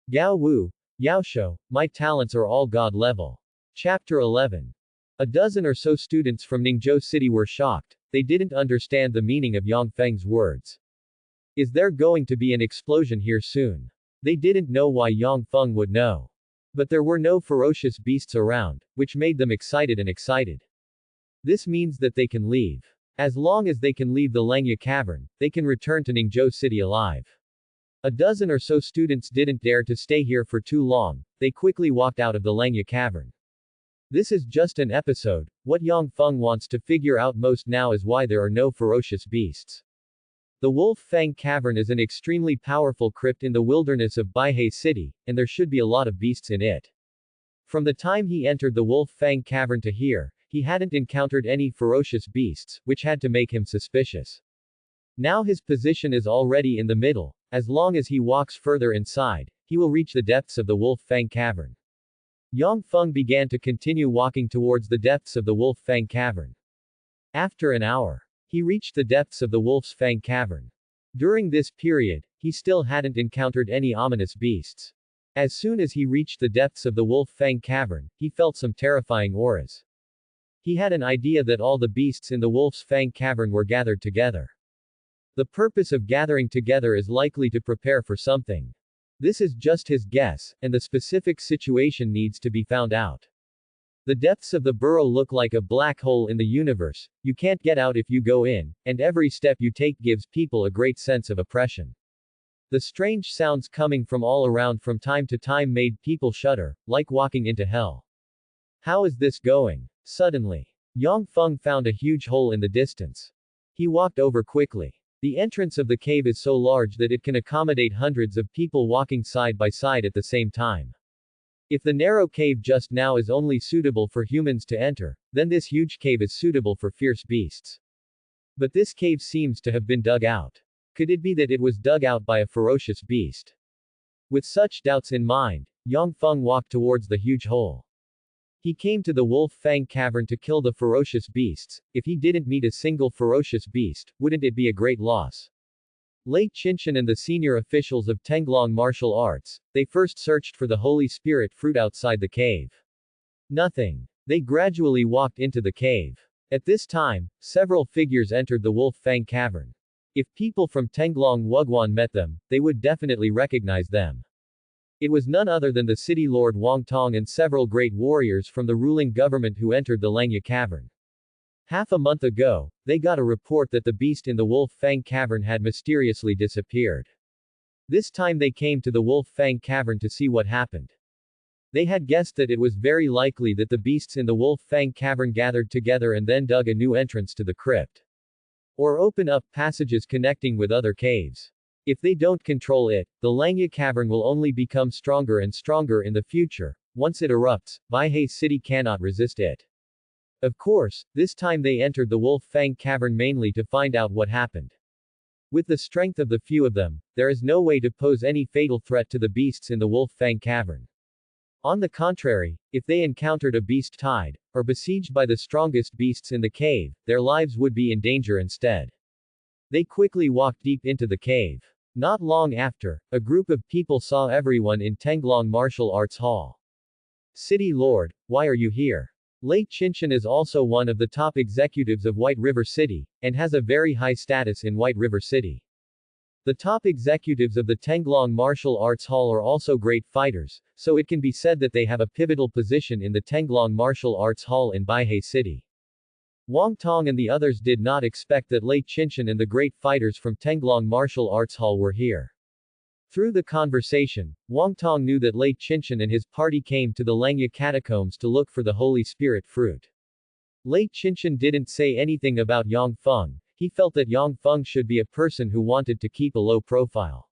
Gao Wu, Yaoshou, my talents are all God level. Chapter 11. A dozen or so students from Ningzhou City were shocked. They didn't understand the meaning of Yang Feng's words. Is there going to be an explosion here soon? They didn't know why Yang Feng would know. But there were no ferocious beasts around, which made them excited. This means that they can leave. As long as they can leave the Langya Cavern, they can return to Ningzhou City alive. A dozen or so students didn't dare to stay here for too long, they quickly walked out of the Langya Cavern. This is just an episode. What Yang Feng wants to figure out most now is why there are no ferocious beasts. The Wolf Fang Cavern is an extremely powerful crypt in the wilderness of Baihei City, and there should be a lot of beasts in it. From the time he entered the Wolf Fang Cavern to here, he hadn't encountered any ferocious beasts, which had to make him suspicious. Now his position is already in the middle. As long as he walks further inside, he will reach the depths of the Wolf Fang Cavern. Yang Feng began to continue walking towards the depths of the Wolf Fang Cavern. After an hour, he reached the depths of the Wolf's Fang Cavern. During this period, he still hadn't encountered any ominous beasts. As soon as he reached the depths of the Wolf Fang Cavern, he felt some terrifying auras. He had an idea that all the beasts in the Wolf's Fang Cavern were gathered together. The purpose of gathering together is likely to prepare for something. This is just his guess, and the specific situation needs to be found out. The depths of the burrow look like a black hole in the universe. You can't get out if you go in, and every step you take gives people a great sense of oppression. The strange sounds coming from all around from time to time made people shudder, like walking into hell. How is this going? Suddenly, Yang Feng found a huge hole in the distance. He walked over quickly. The entrance of the cave is so large that it can accommodate hundreds of people walking side by side at the same time. If the narrow cave just now is only suitable for humans to enter, then this huge cave is suitable for fierce beasts. But this cave seems to have been dug out. Could it be that it was dug out by a ferocious beast? With such doubts in mind, Yang Feng walked towards the huge hole. He came to the Wolf Fang Cavern to kill the ferocious beasts. If he didn't meet a single ferocious beast, wouldn't it be a great loss? Lei Qinshan and the senior officials of Tenglong Martial Arts, they first searched for the Holy Spirit fruit outside the cave. Nothing. They gradually walked into the cave. At this time, several figures entered the Wolf Fang Cavern. If people from Tenglong Wuguan met them, they would definitely recognize them. It was none other than the city lord Wang Tong and several great warriors from the ruling government who entered the Langya Cavern. Half a month ago, they got a report that the beast in the Wolf Fang Cavern had mysteriously disappeared. This time they came to the Wolf Fang Cavern to see what happened. They had guessed that it was very likely that the beasts in the Wolf Fang Cavern gathered together and then dug a new entrance to the crypt. Or open up passages connecting with other caves. If they don't control it, the Langya Cavern will only become stronger and stronger in the future. Once it erupts, Baihei City cannot resist it. Of course, this time they entered the Wolf Fang Cavern mainly to find out what happened. With the strength of the few of them, there is no way to pose any fatal threat to the beasts in the Wolf Fang Cavern. On the contrary, if they encountered a beast tied, or besieged by the strongest beasts in the cave, their lives would be in danger instead. They quickly walked deep into the cave. Not long after, a group of people saw everyone in Tenglong Martial Arts Hall. City Lord, why are you here? Lei Qinshan is also one of the top executives of White River City, and has a very high status in White River City. The top executives of the Tenglong Martial Arts Hall are also great fighters, so it can be said that they have a pivotal position in the Tenglong Martial Arts Hall in Baihei City. Wang Tong and the others did not expect that Lei Qinshan and the great fighters from Tenglong Martial Arts Hall were here. Through the conversation, Wang Tong knew that Lei Qinshan and his party came to the Langya Catacombs to look for the Holy Spirit fruit. Lei Qinshan didn't say anything about Yang Feng. He felt that Yang Feng should be a person who wanted to keep a low profile.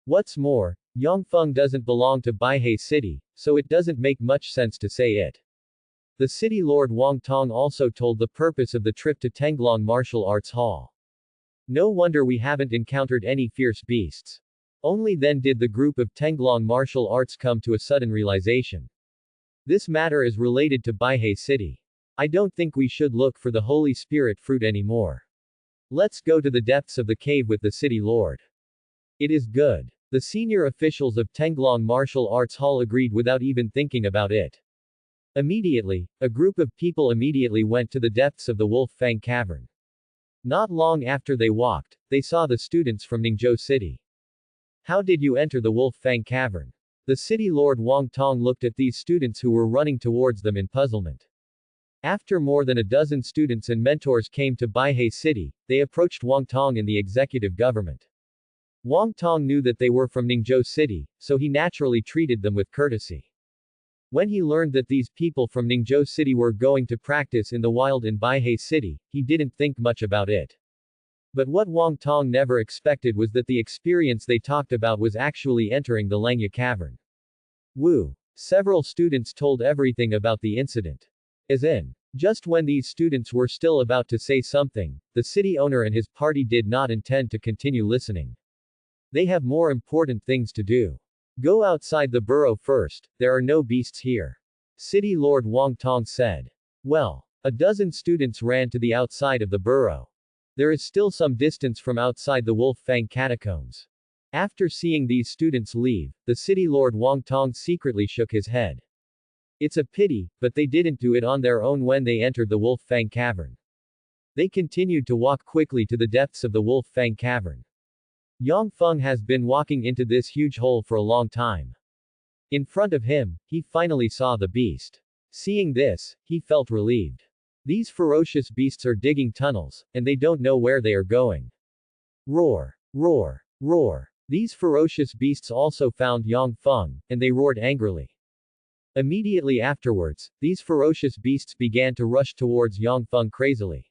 What's more, Yang Feng doesn't belong to Baihei City, so it doesn't make much sense to say it. The city lord Wang Tong also told the purpose of the trip to Tenglong Martial Arts Hall. No wonder we haven't encountered any fierce beasts. Only then did the group of Tenglong Martial Arts come to a sudden realization. This matter is related to Baihei City. I don't think we should look for the Holy Spirit fruit anymore. Let's go to the depths of the cave with the city lord. It is good. The senior officials of Tenglong Martial Arts Hall agreed without even thinking about it. Immediately, a group of people immediately went to the depths of the Wolf Fang Cavern. Not long after they walked, they saw the students from Ningzhou City. How did you enter the Wolf Fang Cavern? The city lord Wang Tong looked at these students who were running towards them in puzzlement. After more than a dozen students and mentors came to Baihei City, they approached Wang Tong in the executive government. Wang Tong knew that they were from Ningzhou City, so he naturally treated them with courtesy. When he learned that these people from Ningzhou City were going to practice in the wild in Baihei City, he didn't think much about it. But what Wang Tong never expected was that the experience they talked about was actually entering the Lengya Cavern. Wu. Several students told everything about the incident. As in, just when these students were still about to say something, the city owner and his party did not intend to continue listening. They have more important things to do. Go outside the burrow first, there are no beasts here. City Lord Wang Tong said. Well, a dozen students ran to the outside of the burrow. There is still some distance from outside the Wolf Fang catacombs. After seeing these students leave, the city lord Wang Tong secretly shook his head. It's a pity, but they didn't do it on their own when they entered the Wolf Fang cavern. They continued to walk quickly to the depths of the Wolf Fang cavern. Yang Feng has been walking into this huge hole for a long time. In front of him, he finally saw the beast. Seeing this, he felt relieved. These ferocious beasts are digging tunnels, and they don't know where they are going. Roar! Roar! Roar! These ferocious beasts also found Yang Feng, and they roared angrily. Immediately afterwards, these ferocious beasts began to rush towards Yang Feng crazily.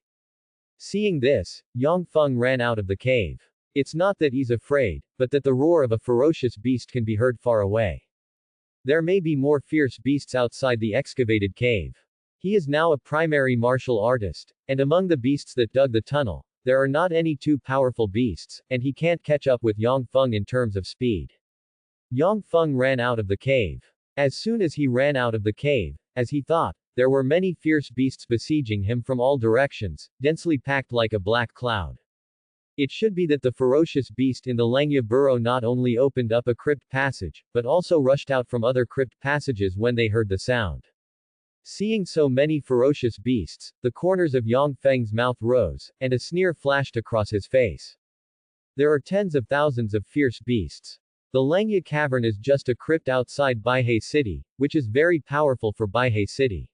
Seeing this, Yang Feng ran out of the cave. It's not that he's afraid, but that the roar of a ferocious beast can be heard far away. There may be more fierce beasts outside the excavated cave. He is now a primary martial artist, and among the beasts that dug the tunnel, there are not any too powerful beasts, and he can't catch up with Yang Feng in terms of speed. Yang Feng ran out of the cave. As soon as he ran out of the cave, as he thought, there were many fierce beasts besieging him from all directions, densely packed like a black cloud. It should be that the ferocious beast in the Lengya burrow not only opened up a crypt passage, but also rushed out from other crypt passages when they heard the sound. Seeing so many ferocious beasts, the corners of Yang Feng's mouth rose, and a sneer flashed across his face. There are tens of thousands of fierce beasts. The Lengya cavern is just a crypt outside Baihei City, which is very powerful for Baihei City.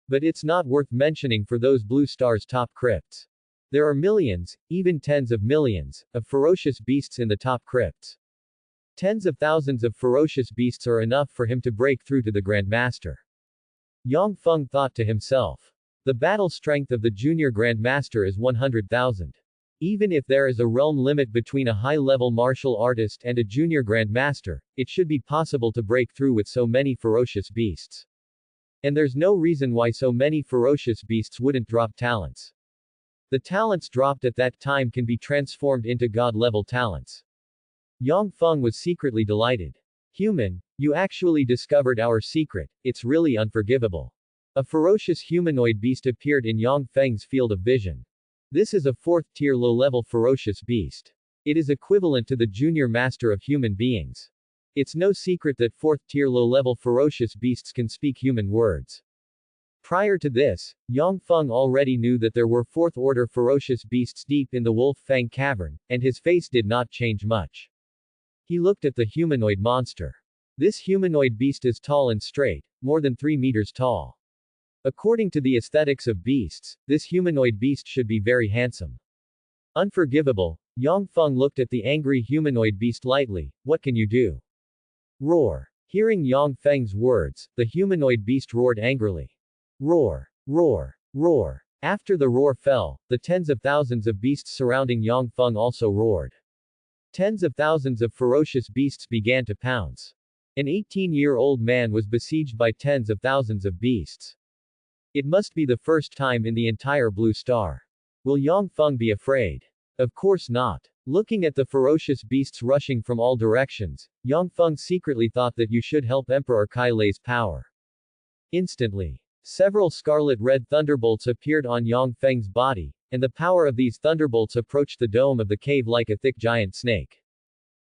But it's not worth mentioning for those Blue Star's top crypts. There are millions, even tens of millions, of ferocious beasts in the top crypts. Tens of thousands of ferocious beasts are enough for him to break through to the Grand Master. Yang Feng thought to himself. The battle strength of the junior Grand Master is 100,000. Even if there is a realm limit between a high-level martial artist and a junior Grand Master, it should be possible to break through with so many ferocious beasts. And there's no reason why so many ferocious beasts wouldn't drop talents. The talents dropped at that time can be transformed into god-level talents. Yang Feng was secretly delighted. Human, you actually discovered our secret, it's really unforgivable. A ferocious humanoid beast appeared in Yang Feng's field of vision. This is a 4th-tier low-level ferocious beast. It is equivalent to the junior master of human beings. It's no secret that 4th-tier low-level ferocious beasts can speak human words. Prior to this, Yang Feng already knew that there were 4th-order ferocious beasts deep in the Wolf Fang cavern, and his face did not change much. He looked at the humanoid monster. This humanoid beast is tall and straight, more than 3 meters tall. According to the aesthetics of beasts, this humanoid beast should be very handsome. Unforgivable, Yang Feng looked at the angry humanoid beast lightly. What can you do? Roar. Hearing Yang Feng's words, the humanoid beast roared angrily. Roar. Roar. Roar. After the roar fell, the tens of thousands of beasts surrounding Yang Feng also roared. Tens of thousands of ferocious beasts began to pounce. An 18-year-old man was besieged by tens of thousands of beasts. It must be the first time in the entire Blue Star. Will Yang Feng be afraid? Of course not. Looking at the ferocious beasts rushing from all directions, Yang Feng secretly thought that you should help Emperor Kai Lei's power. Instantly, several scarlet-red thunderbolts appeared on Yang Feng's body, and the power of these thunderbolts approached the dome of the cave like a thick giant snake.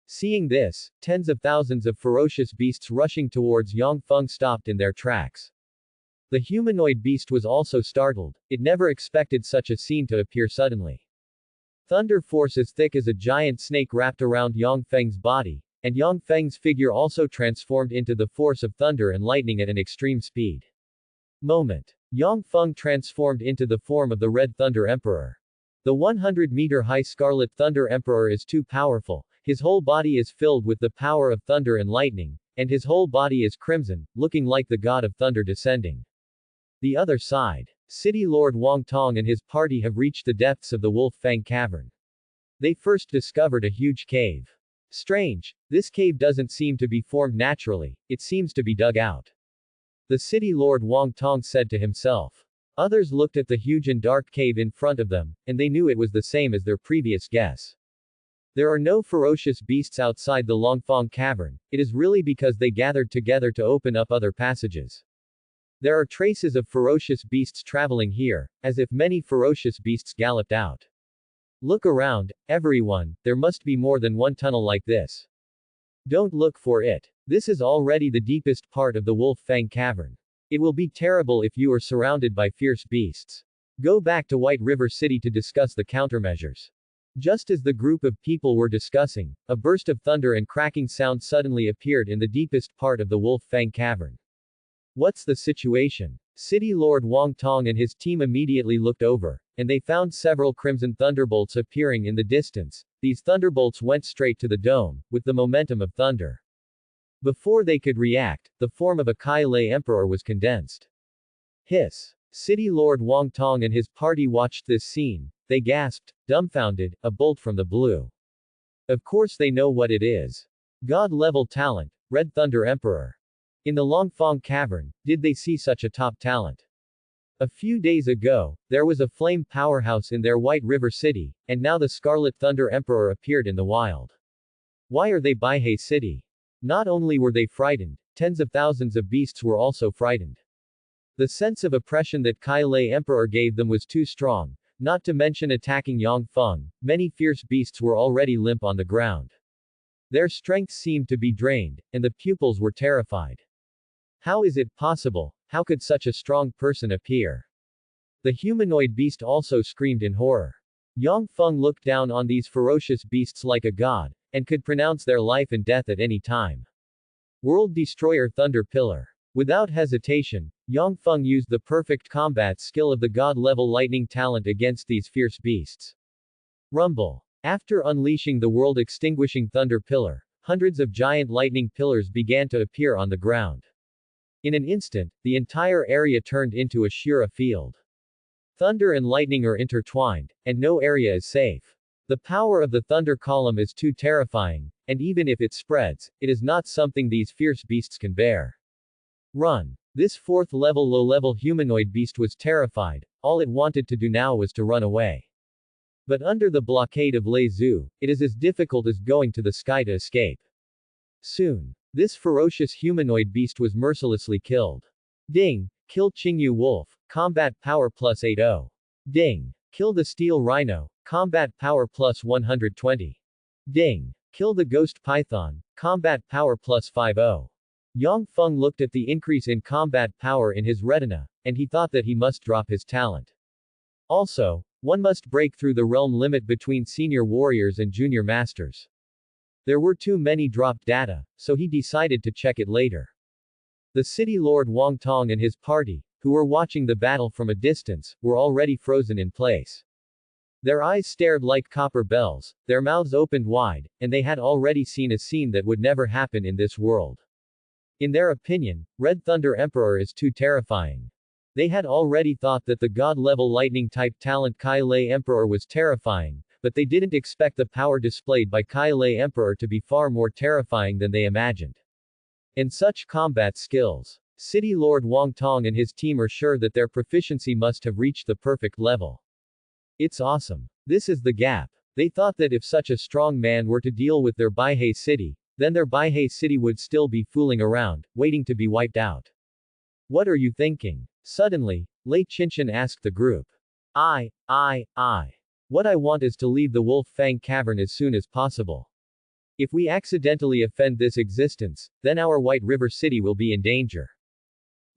Seeing this, tens of thousands of ferocious beasts rushing towards Yang Feng stopped in their tracks. The humanoid beast was also startled. It never expected such a scene to appear suddenly. Thunder force as thick as a giant snake wrapped around Yang Feng's body, and Yang Feng's figure also transformed into the force of thunder and lightning at an extreme speed. Moment. Yang Feng transformed into the form of the Red Thunder Emperor. The 100-meter-high Scarlet Thunder Emperor is too powerful. His whole body is filled with the power of thunder and lightning, and his whole body is crimson, looking like the god of thunder descending. The other side. City Lord Wang Tong and his party have reached the depths of the Wolf Fang Cavern. They first discovered a huge cave. Strange, this cave doesn't seem to be formed naturally, it seems to be dug out. The City Lord Wang Tong said to himself. Others looked at the huge and dark cave in front of them, and they knew it was the same as their previous guess. There are no ferocious beasts outside the Longfang Cavern, it is really because they gathered together to open up other passages. There are traces of ferocious beasts traveling here, as if many ferocious beasts galloped out. Look around, everyone, there must be more than one tunnel like this. Don't look for it. This is already the deepest part of the Wolf Fang Cavern. It will be terrible if you are surrounded by fierce beasts. Go back to White River City to discuss the countermeasures. Just as the group of people were discussing, a burst of thunder and cracking sound suddenly appeared in the deepest part of the Wolf Fang Cavern. What's the situation? City Lord Wang Tong and his team immediately looked over, and they found several crimson thunderbolts appearing in the distance. These thunderbolts went straight to the dome, with the momentum of thunder. Before they could react, the form of a Kai Lei Emperor was condensed. Hiss! City Lord Wang Tong and his party watched this scene. They gasped, dumbfounded, a bolt from the blue. Of course they know what it is. God-level talent, Red Thunder Emperor. In the Longfang Cavern, did they see such a top talent? A few days ago, there was a flame powerhouse in their White River City, and now the Scarlet Thunder Emperor appeared in the wild. Why are they Baihei City? Not only were they frightened, tens of thousands of beasts were also frightened. The sense of oppression that Kai Lei Emperor gave them was too strong, not to mention attacking Yang Feng. Many fierce beasts were already limp on the ground. Their strength seemed to be drained, and the pupils were terrified. How is it possible? How could such a strong person appear? The humanoid beast also screamed in horror. Yang Feng looked down on these ferocious beasts like a god, and could pronounce their life and death at any time. World Destroyer Thunder Pillar. Without hesitation, Yang Feng used the perfect combat skill of the god-level lightning talent against these fierce beasts. Rumble. After unleashing the world-extinguishing Thunder Pillar, hundreds of giant lightning pillars began to appear on the ground. In an instant, the entire area turned into a Shura field. Thunder and lightning are intertwined, and no area is safe. The power of the thunder column is too terrifying, and even if it spreads, it is not something these fierce beasts can bear. Run. This fourth-level low-level humanoid beast was terrified, all it wanted to do now was to run away. But under the blockade of Lei Zhu, it is as difficult as going to the sky to escape. Soon, this ferocious humanoid beast was mercilessly killed. Ding! Kill Qingyu Wolf, combat power plus 80. Ding! Kill the Steel Rhino, combat power plus 120. Ding! Kill the Ghost Python, combat power plus 50. Yang Feng looked at the increase in combat power in his retina, and he thought that he must drop his talent. Also, one must break through the realm limit between senior warriors and junior masters. There were too many dropped data, so he decided to check it later. The City Lord Wang Tong and his party, who were watching the battle from a distance, were already frozen in place. Their eyes stared like copper bells, their mouths opened wide, and they had already seen a scene that would never happen in this world. In their opinion, Red Thunder Emperor is too terrifying. They had already thought that the god-level lightning-type talent Kai Lei Emperor was terrifying, but they didn't expect the power displayed by Kai Lei Emperor to be far more terrifying than they imagined. In such combat skills, City Lord Wang Tong and his team are sure that their proficiency must have reached the perfect level. It's awesome. This is the gap. They thought that if such a strong man were to deal with their Baihei City, then their Baihei City would still be fooling around, waiting to be wiped out. What are you thinking? Suddenly, Lei Qinshan asked the group. I. What I want is to leave the Wolf Fang Cavern as soon as possible. If we accidentally offend this existence, then our White River City will be in danger.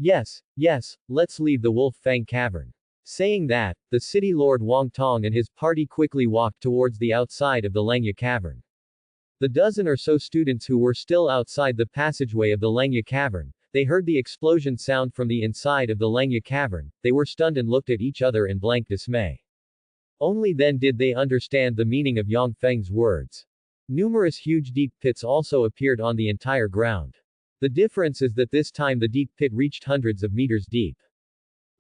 Yes, yes, let's leave the Wolf Fang Cavern. Saying that, the city lord Wang Tong and his party quickly walked towards the outside of the Langya Cavern. The dozen or so students who were still outside the passageway of the Langya Cavern, they heard the explosion sound from the inside of the Langya Cavern, they were stunned and looked at each other in blank dismay. Only then did they understand the meaning of Yang Feng's words. Numerous huge deep pits also appeared on the entire ground. The difference is that this time the deep pit reached hundreds of meters deep.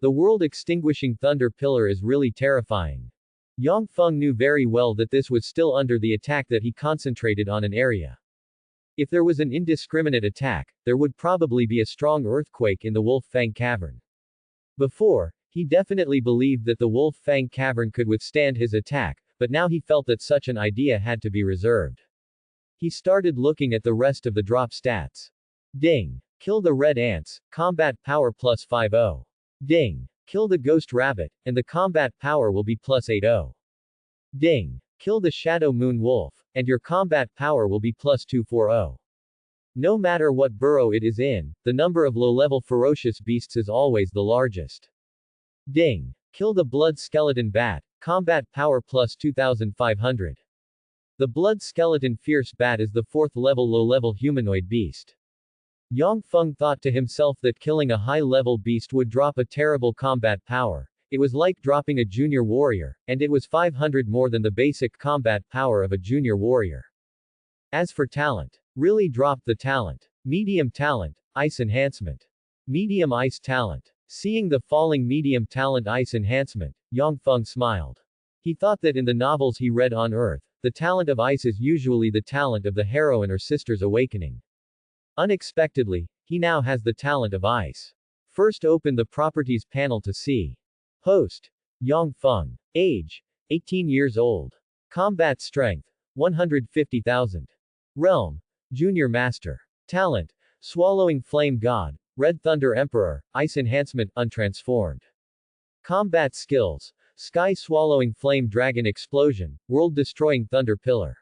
The world-extinguishing thunder pillar is really terrifying. Yang Feng knew very well that this was still under the attack that he concentrated on an area. If there was an indiscriminate attack, there would probably be a strong earthquake in the Wolf Fang Cavern. Before, he definitely believed that the Wolf Fang Cavern could withstand his attack, but now he felt that such an idea had to be reserved. He started looking at the rest of the drop stats. Ding. Kill the red ants, combat power plus 50. Ding. Kill the ghost rabbit, and the combat power will be plus 80. Ding. Kill the shadow moon wolf, and your combat power will be plus 240. No matter what burrow it is in, the number of low-level ferocious beasts is always the largest. Ding. Kill the blood skeleton bat, combat power plus 2500. The blood skeleton fierce bat is the 4th level low-level humanoid beast. Yang Feng thought to himself that killing a high-level beast would drop a terrible combat power. It was like dropping a junior warrior, and it was 500 more than the basic combat power of a junior warrior. As for talent, really dropped the talent. Medium talent, ice enhancement. Medium ice talent. Seeing the falling medium talent ice enhancement, Yang Feng smiled. He thought that in the novels he read on Earth, the talent of ice is usually the talent of the heroine or sister's awakening. Unexpectedly, he now has the talent of ice. First open the properties panel to see. Host. Yang Feng. Age. 18 years old. Combat strength. 150,000. Realm. Junior Master. Talent. Swallowing Flame God. Red Thunder Emperor, Ice Enhancement, Untransformed. Combat Skills. Sky Swallowing Flame Dragon Explosion, World Destroying Thunder Pillar.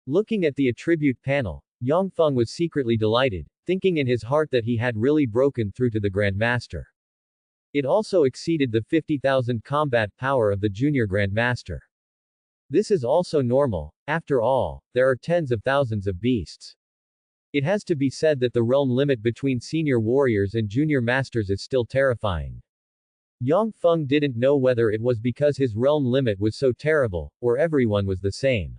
Looking at the attribute panel, Yang Feng was secretly delighted, thinking in his heart that he had really broken through to the Grandmaster. It also exceeded the 50,000 combat power of the Junior Grandmaster. This is also normal, after all, there are tens of thousands of beasts. It has to be said that the realm limit between senior warriors and junior masters is still terrifying. Yang Feng didn't know whether it was because his realm limit was so terrible, or everyone was the same.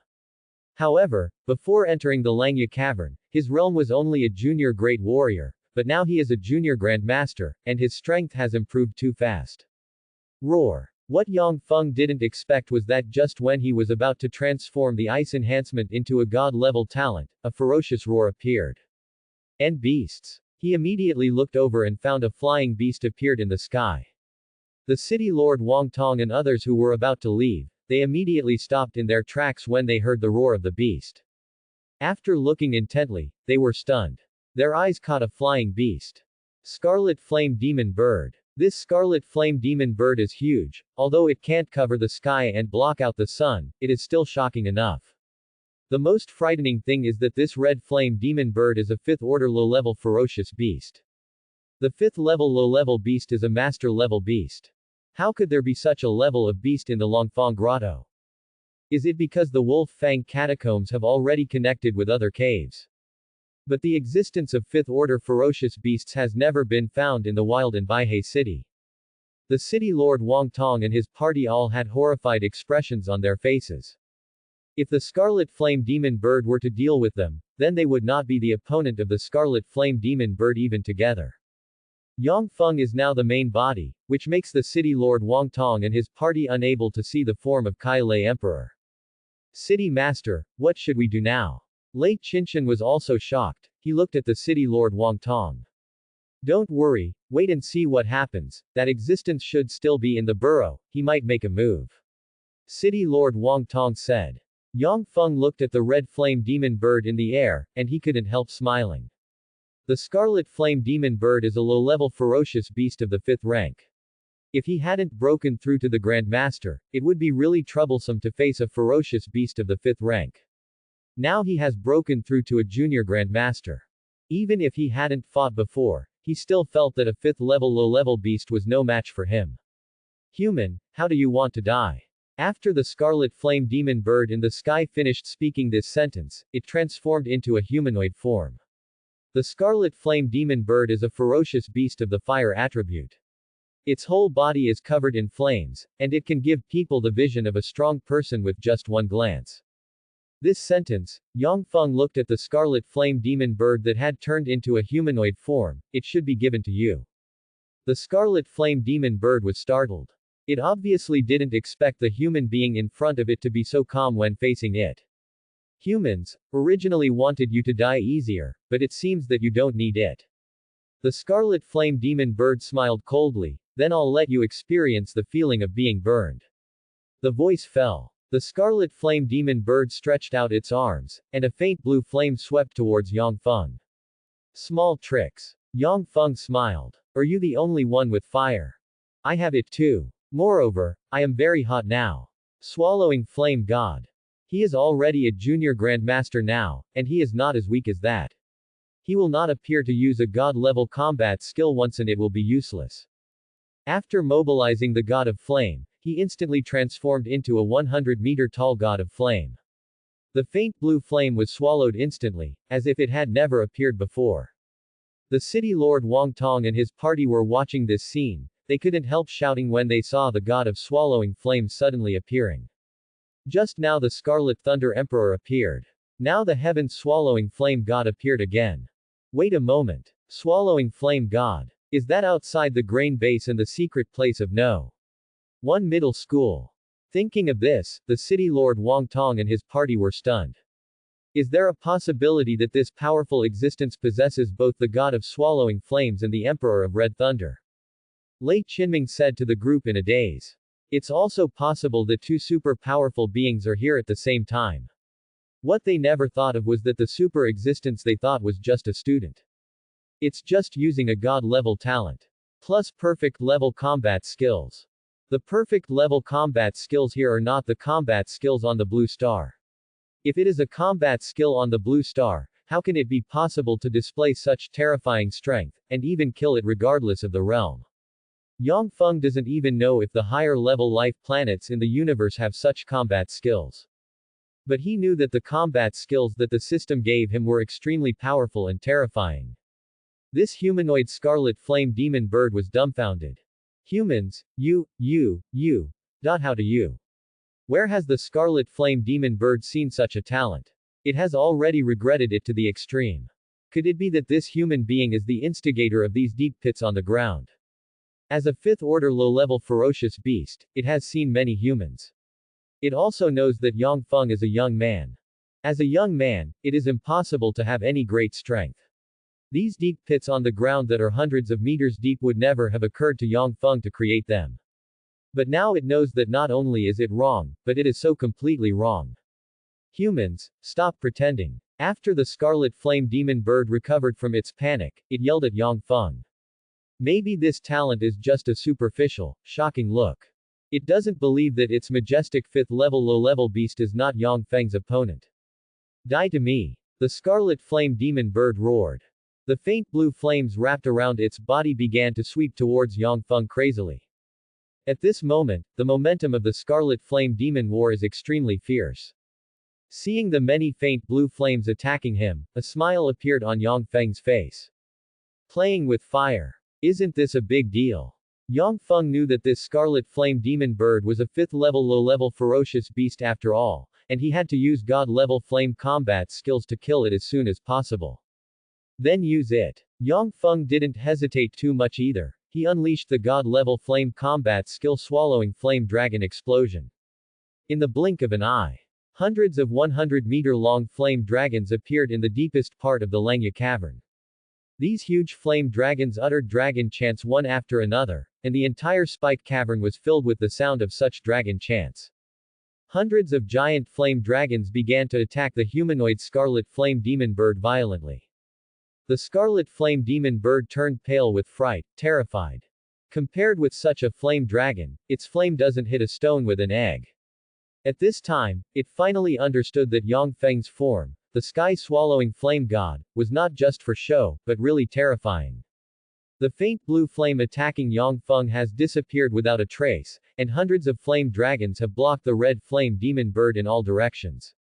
However, before entering the Langya Cavern, his realm was only a junior great warrior, but now he is a junior grandmaster, and his strength has improved too fast. Roar. What Yang Feng didn't expect was that just when he was about to transform the ice enhancement into a god-level talent, a ferocious roar appeared. And beasts. He immediately looked over and found a flying beast appeared in the sky. The city lord Wang Tong and others who were about to leave, they immediately stopped in their tracks when they heard the roar of the beast. After looking intently, they were stunned. Their eyes caught a flying beast. Scarlet Flame Demon Bird. This scarlet flame demon bird is huge, although it can't cover the sky and block out the sun, it is still shocking enough. The most frightening thing is that this red flame demon bird is a 5th order low-level ferocious beast. The 5th level low-level beast is a master level beast. How could there be such a level of beast in the Longfang Grotto? Is it because the Wolf Fang catacombs have already connected with other caves? But the existence of 5th order ferocious beasts has never been found in the wild in Baihei City. The city lord Wang Tong and his party all had horrified expressions on their faces. If the Scarlet Flame Demon Bird were to deal with them, then they would not be the opponent of the Scarlet Flame Demon Bird even together. Yang Feng is now the main body, which makes the city lord Wang Tong and his party unable to see the form of Kai Lei Emperor. City Master, what should we do now? Lei Qinshan was also shocked. He looked at the city lord Wang Tong. Don't worry, wait and see what happens, that existence should still be in the burrow, he might make a move. City lord Wang Tong said. Yang Feng looked at the red flame demon bird in the air, and he couldn't help smiling. The scarlet flame demon bird is a low-level ferocious beast of the 5th rank. If he hadn't broken through to the Grandmaster, it would be really troublesome to face a ferocious beast of the 5th rank. Now he has broken through to a junior grandmaster. Even if he hadn't fought before, he still felt that a 5th level low-level beast was no match for him. Human, how do you want to die? After the scarlet flame demon bird in the sky finished speaking this sentence, it transformed into a humanoid form. The scarlet flame demon bird is a ferocious beast of the fire attribute. Its whole body is covered in flames, and it can give people the vision of a strong person with just one glance. This sentence, Yang Feng looked at the scarlet flame demon bird that had turned into a humanoid form. It should be given to you. The scarlet flame demon bird was startled. It obviously didn't expect the human being in front of it to be so calm when facing it. Humans originally wanted you to die easier, but it seems that you don't need it. The scarlet flame demon bird smiled coldly, then I'll let you experience the feeling of being burned. The voice fell. The scarlet flame demon bird stretched out its arms, and a faint blue flame swept towards Yang Feng. Small tricks. Yang Feng smiled. Are you the only one with fire? I have it too. Moreover, I am very hot now. Swallowing flame god. He is already a junior grandmaster now, and he is not as weak as that. He will not appear to use a god-level combat skill once and it will be useless. After mobilizing the god of flame, he instantly transformed into a 100-meter-tall god of flame. The faint blue flame was swallowed instantly, as if it had never appeared before. The city lord Wang Tong and his party were watching this scene. They couldn't help shouting when they saw the god of swallowing flame suddenly appearing. Just now the Scarlet Thunder Emperor appeared. Now the heaven swallowing flame god appeared again. Wait a moment. Swallowing flame god. Is that outside the grain base and the secret place of No. 1 middle school? Thinking of this, the city lord Wang Tong and his party were stunned. Is there a possibility that this powerful existence possesses both the god of swallowing flames and the emperor of red thunder? Lei Qinming said to the group in a daze. It's also possible that two super powerful beings are here at the same time. What they never thought of was that the super existence they thought was just a student. It's just using a god-level talent. Plus perfect level combat skills. The perfect level combat skills here are not the combat skills on the blue star. If it is a combat skill on the blue star, how can it be possible to display such terrifying strength, and even kill it regardless of the realm? Yang Feng doesn't even know if the higher level life planets in the universe have such combat skills. But he knew that the combat skills that the system gave him were extremely powerful and terrifying. This humanoid scarlet flame demon bird was dumbfounded. Humans, how do you? Where has the scarlet flame demon bird seen such a talent? It has already regretted it to the extreme. Could it be that this human being is the instigator of these deep pits on the ground? As a 5th-order low-level ferocious beast, it has seen many humans. It also knows that Yang Feng is a young man. As a young man, it is impossible to have any great strength. These deep pits on the ground that are hundreds of meters deep would never have occurred to Yang Feng to create them. But now it knows that not only is it wrong, but it is so completely wrong. Humans, stop pretending. After the scarlet flame demon bird recovered from its panic, it yelled at Yang Feng. Maybe this talent is just a superficial, shocking look. It doesn't believe that its majestic 5th-level low-level beast is not Yang Feng's opponent. Die to me. The scarlet flame demon bird roared. The faint blue flames wrapped around its body began to sweep towards Yang Feng crazily. At this moment, the momentum of the scarlet flame demon war is extremely fierce. Seeing the many faint blue flames attacking him, a smile appeared on Yang Feng's face. Playing with fire. Isn't this a big deal? Yang Feng knew that this scarlet flame demon bird was a 5th-level low-level ferocious beast after all, and he had to use god-level flame combat skills to kill it as soon as possible. Then use it. Yang Feng didn't hesitate too much either. He unleashed the god-level flame combat skill swallowing flame dragon explosion. In the blink of an eye, hundreds of 100-meter-long flame dragons appeared in the deepest part of the Lengya cavern. These huge flame dragons uttered dragon chants one after another, and the entire spike cavern was filled with the sound of such dragon chants. Hundreds of giant flame dragons began to attack the humanoid scarlet flame demon bird violently. The scarlet flame demon bird turned pale with fright, terrified. Compared with such a flame dragon, its flame doesn't hit a stone with an egg. At this time, it finally understood that Yang Feng's form, the sky-swallowing flame god, was not just for show, but really terrifying. The faint blue flame attacking Yang Feng has disappeared without a trace, and hundreds of flame dragons have blocked the red flame demon bird in all directions.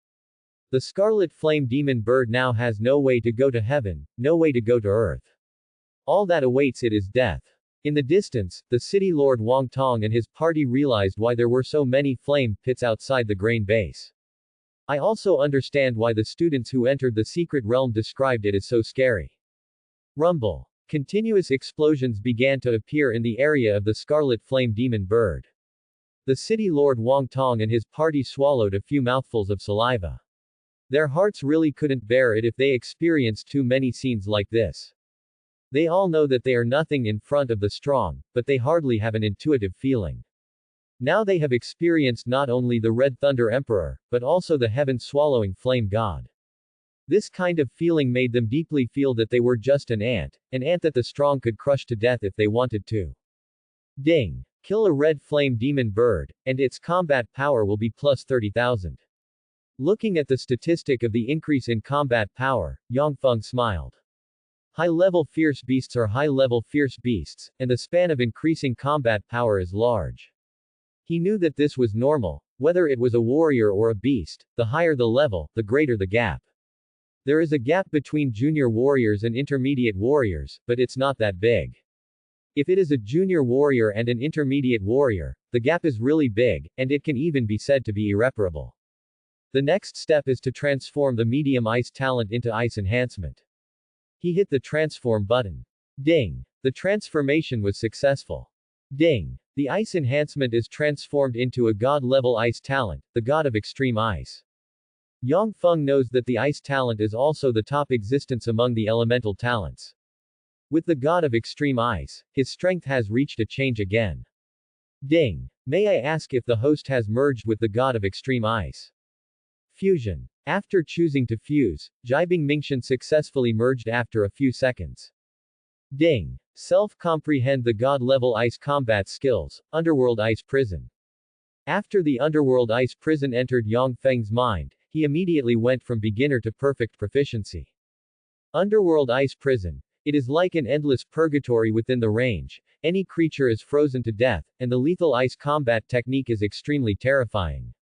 The scarlet flame demon bird now has no way to go to heaven, no way to go to earth. All that awaits it is death. In the distance, the city lord Wang Tong and his party realized why there were so many flame pits outside the grain base. I also understand why the students who entered the secret realm described it as so scary. Rumble. Continuous explosions began to appear in the area of the scarlet flame demon bird. The city lord Wang Tong and his party swallowed a few mouthfuls of saliva. Their hearts really couldn't bear it if they experienced too many scenes like this. They all know that they are nothing in front of the strong, but they hardly have an intuitive feeling. Now they have experienced not only the Red Thunder Emperor, but also the heaven-swallowing flame god. This kind of feeling made them deeply feel that they were just an ant that the strong could crush to death if they wanted to. Ding! Kill a red flame demon bird, and its combat power will be plus 30,000. Looking at the statistic of the increase in combat power, Yang Feng smiled. High-level fierce beasts are high-level fierce beasts, and the span of increasing combat power is large. He knew that this was normal, whether it was a warrior or a beast, the higher the level, the greater the gap. There is a gap between junior warriors and intermediate warriors, but it's not that big. If it is a junior warrior and an intermediate warrior, the gap is really big, and it can even be said to be irreparable. The next step is to transform the medium ice talent into ice enhancement. He hit the transform button. Ding! The transformation was successful. Ding! The ice enhancement is transformed into a god-level ice talent, the god of extreme ice. Yang Feng knows that the ice talent is also the top existence among the elemental talents. With the god of extreme ice, his strength has reached a change again. Ding! May I ask if the host has merged with the god of extreme ice? Fusion. After choosing to fuse, Jibing Mingxian successfully merged after a few seconds. Ding! Self-comprehend the god-level ice combat skills, Underworld Ice Prison. After the Underworld Ice Prison entered Yang Feng's mind, he immediately went from beginner to perfect proficiency. Underworld Ice Prison. It is like an endless purgatory within the range, any creature is frozen to death, and the lethal ice combat technique is extremely terrifying.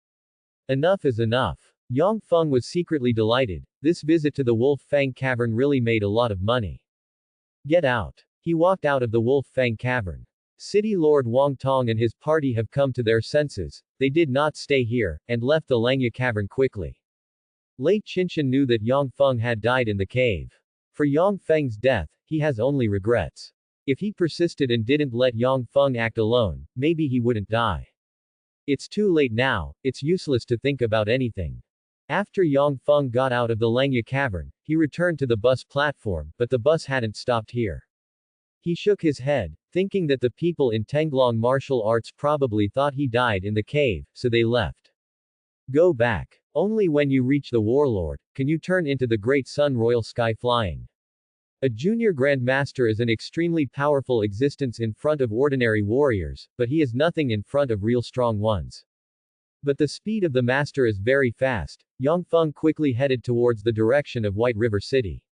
Enough is enough. Yang Feng was secretly delighted. This visit to the Wolf Fang Cavern really made a lot of money. Get out. He walked out of the Wolf Fang Cavern. City Lord Wang Tong and his party have come to their senses, they did not stay here, and left the Langya Cavern quickly. Lei Qinshan knew that Yang Feng had died in the cave. For Yang Feng's death, he has only regrets. If he persisted and didn't let Yang Feng act alone, maybe he wouldn't die. It's too late now, it's useless to think about anything. After Yang Feng got out of the Langya Cavern, he returned to the bus platform, but the bus hadn't stopped here. He shook his head, thinking that the people in Tenglong martial arts probably thought he died in the cave, so they left. Go back. Only when you reach the warlord, can you turn into the great sun royal sky flying. A junior grandmaster is an extremely powerful existence in front of ordinary warriors, but he is nothing in front of real strong ones. But the speed of the master is very fast. Yang Feng quickly headed towards the direction of White River City.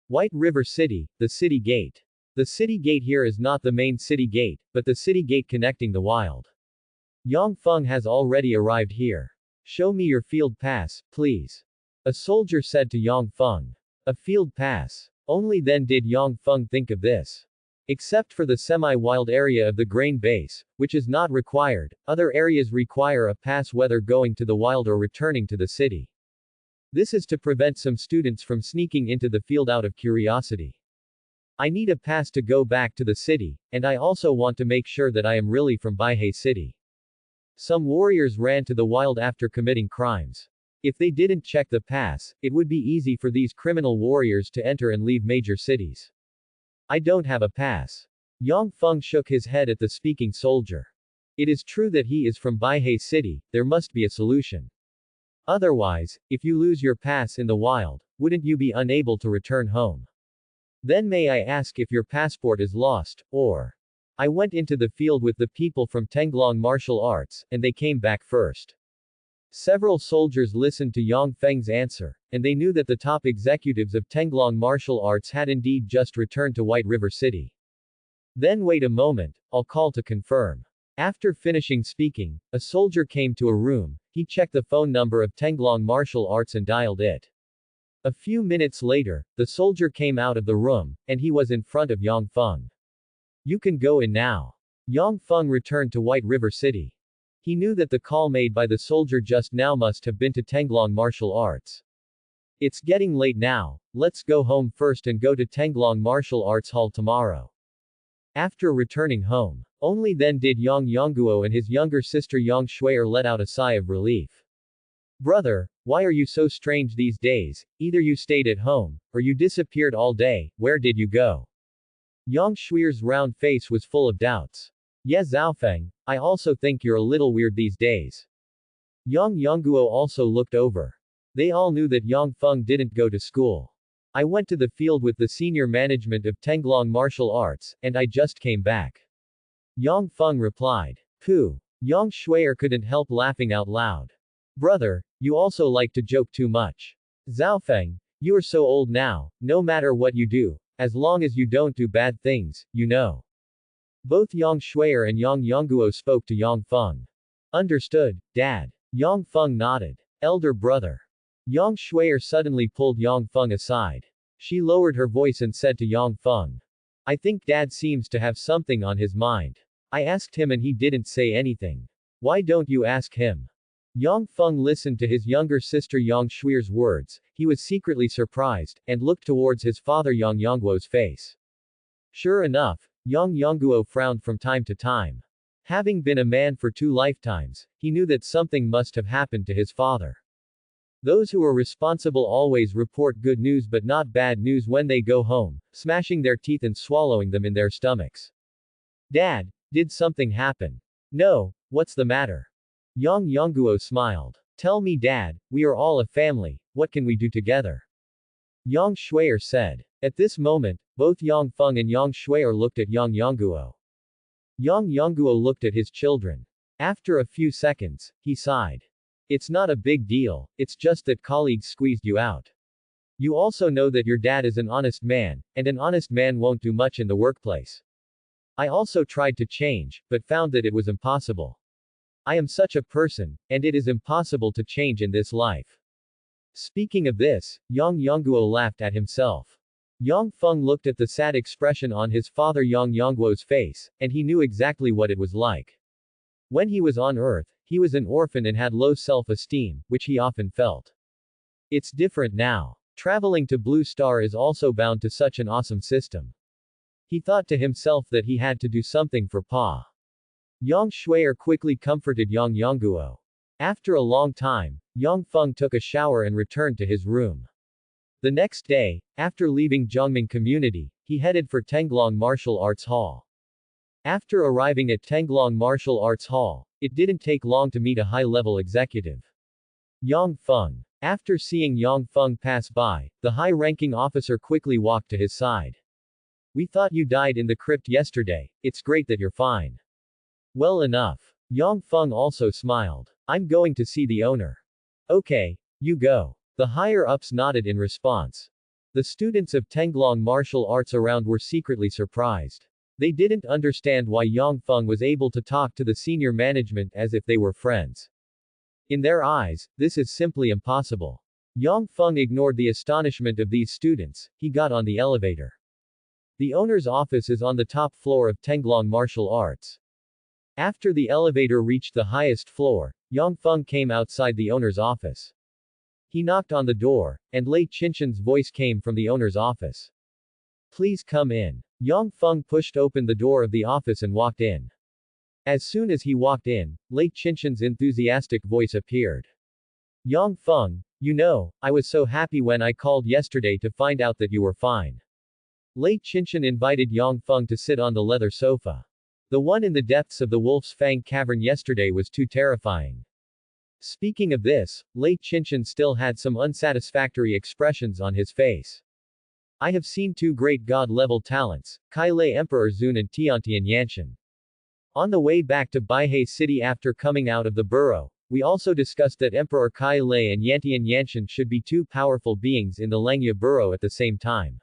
White River City, the city gate. The city gate here is not the main city gate, but the city gate connecting the wild. Yang Feng has already arrived here. Show me your field pass, please. A soldier said to Yang Feng. A field pass. Only then did Yang Feng think of this. Except for the semi-wild area of the grain base, which is not required, other areas require a pass whether going to the wild or returning to the city. This is to prevent some students from sneaking into the field out of curiosity. I need a pass to go back to the city, and I also want to make sure that I am really from Baihei City. Some warriors ran to the wild after committing crimes. If they didn't check the pass, it would be easy for these criminal warriors to enter and leave major cities. I don't have a pass. Yang Feng shook his head at the speaking soldier. It is true that he is from Baihei City, there must be a solution. Otherwise, if you lose your pass in the wild, wouldn't you be unable to return home? Then may I ask if your passport is lost, or... I went into the field with the people from Tenglong martial arts, and they came back first. Several soldiers listened to Yang Feng's answer, and they knew that the top executives of Tenglong martial arts had indeed just returned to White River City. Then wait a moment, I'll call to confirm. After finishing speaking, a soldier came to a room, he checked the phone number of Tenglong martial arts and dialed it. A few minutes later, the soldier came out of the room, and he was in front of Yang Feng. You can go in now. Yang Feng returned to White River City. He knew that the call made by the soldier just now must have been to Tenglong martial arts. It's getting late now, let's go home first and go to Tenglong martial arts hall tomorrow. After returning home, only then did Yang Yongguo and his younger sister Yang Shuier let out a sigh of relief. Brother, why are you so strange these days? Either you stayed at home, or you disappeared all day, where did you go? Yang Shuier's round face was full of doubts. Yeah, Zhaofeng, I also think you're a little weird these days. Yang Yongguo also looked over. They all knew that Yang Feng didn't go to school. I went to the field with the senior management of Tenglong martial arts, and I just came back. Yang Feng replied. Pooh. Yang Shuier couldn't help laughing out loud. Brother, you also like to joke too much. Zhaofeng, you are so old now, no matter what you do, as long as you don't do bad things, you know. Both Yang Shuier and Yang Yongguo spoke to Yang Feng. Understood, Dad. Yang Feng nodded. Elder brother. Yang Shuier suddenly pulled Yang Feng aside. She lowered her voice and said to Yang Feng. I think Dad seems to have something on his mind. I asked him and he didn't say anything. Why don't you ask him? Yang Feng listened to his younger sister Yang Shuier's words, he was secretly surprised, and looked towards his father Yang Yongguo's face. Sure enough, Yang Yongguo frowned from time to time. Having been a man for 2 lifetimes, he knew that something must have happened to his father. Those who are responsible always report good news but not bad news when they go home, smashing their teeth and swallowing them in their stomachs. Dad, did something happen? No, what's the matter? Yang Yongguo smiled. Tell me Dad, we are all a family, what can we do together? Yang Shuier said. At this moment, both Yang Feng and Yang Shuier looked at Yang Yongguo. Yang Yongguo looked at his children. After a few seconds, he sighed. It's not a big deal, it's just that colleagues squeezed you out. You also know that your dad is an honest man, and an honest man won't do much in the workplace. I also tried to change, but found that it was impossible. I am such a person, and it is impossible to change in this life. Speaking of this, Yang Yongguo laughed at himself. Yang Feng looked at the sad expression on his father Yang Yongguo's face, and he knew exactly what it was like. When he was on Earth, he was an orphan and had low self-esteem, which he often felt. It's different now. Traveling to Blue Star is also bound to such an awesome system. He thought to himself that he had to do something for Pa. Yang Shuier quickly comforted Yang Yongguo. After a long time, Yang Feng took a shower and returned to his room. The next day, after leaving Zhongming Community, he headed for Tenglong Martial Arts Hall. After arriving at Tenglong Martial Arts Hall, it didn't take long to meet a high-level executive. Yang Feng. After seeing Yang Feng pass by, the high-ranking officer quickly walked to his side. We thought you died in the crypt yesterday, it's great that you're fine. Well enough. Yang Feng also smiled. I'm going to see the owner. Okay, you go. The higher-ups nodded in response. The students of Tenglong martial arts around were secretly surprised. They didn't understand why Yang Feng was able to talk to the senior management as if they were friends. In their eyes, this is simply impossible. Yang Feng ignored the astonishment of these students, he got on the elevator. The owner's office is on the top floor of Tenglong martial arts. After the elevator reached the highest floor, Yang Feng came outside the owner's office. He knocked on the door, and Lei Qinshan's voice came from the owner's office. Please come in. Yang Feng pushed open the door of the office and walked in. As soon as he walked in, Lei Qinshan's enthusiastic voice appeared. Yang Feng, you know, I was so happy when I called yesterday to find out that you were fine. Lei Qinshan invited Yang Feng to sit on the leather sofa. The one in the depths of the Wolf's Fang cavern yesterday was too terrifying. Speaking of this, Lei Qinshan still had some unsatisfactory expressions on his face. I have seen 2 great god-level talents, Kai Lei Emperor Zun and Tiantian Yanshan. On the way back to Baihei City after coming out of the burrow, We also discussed that Emperor Kai Lei and Yantian Yanshan should be two powerful beings in the Langya Burrow at the same time.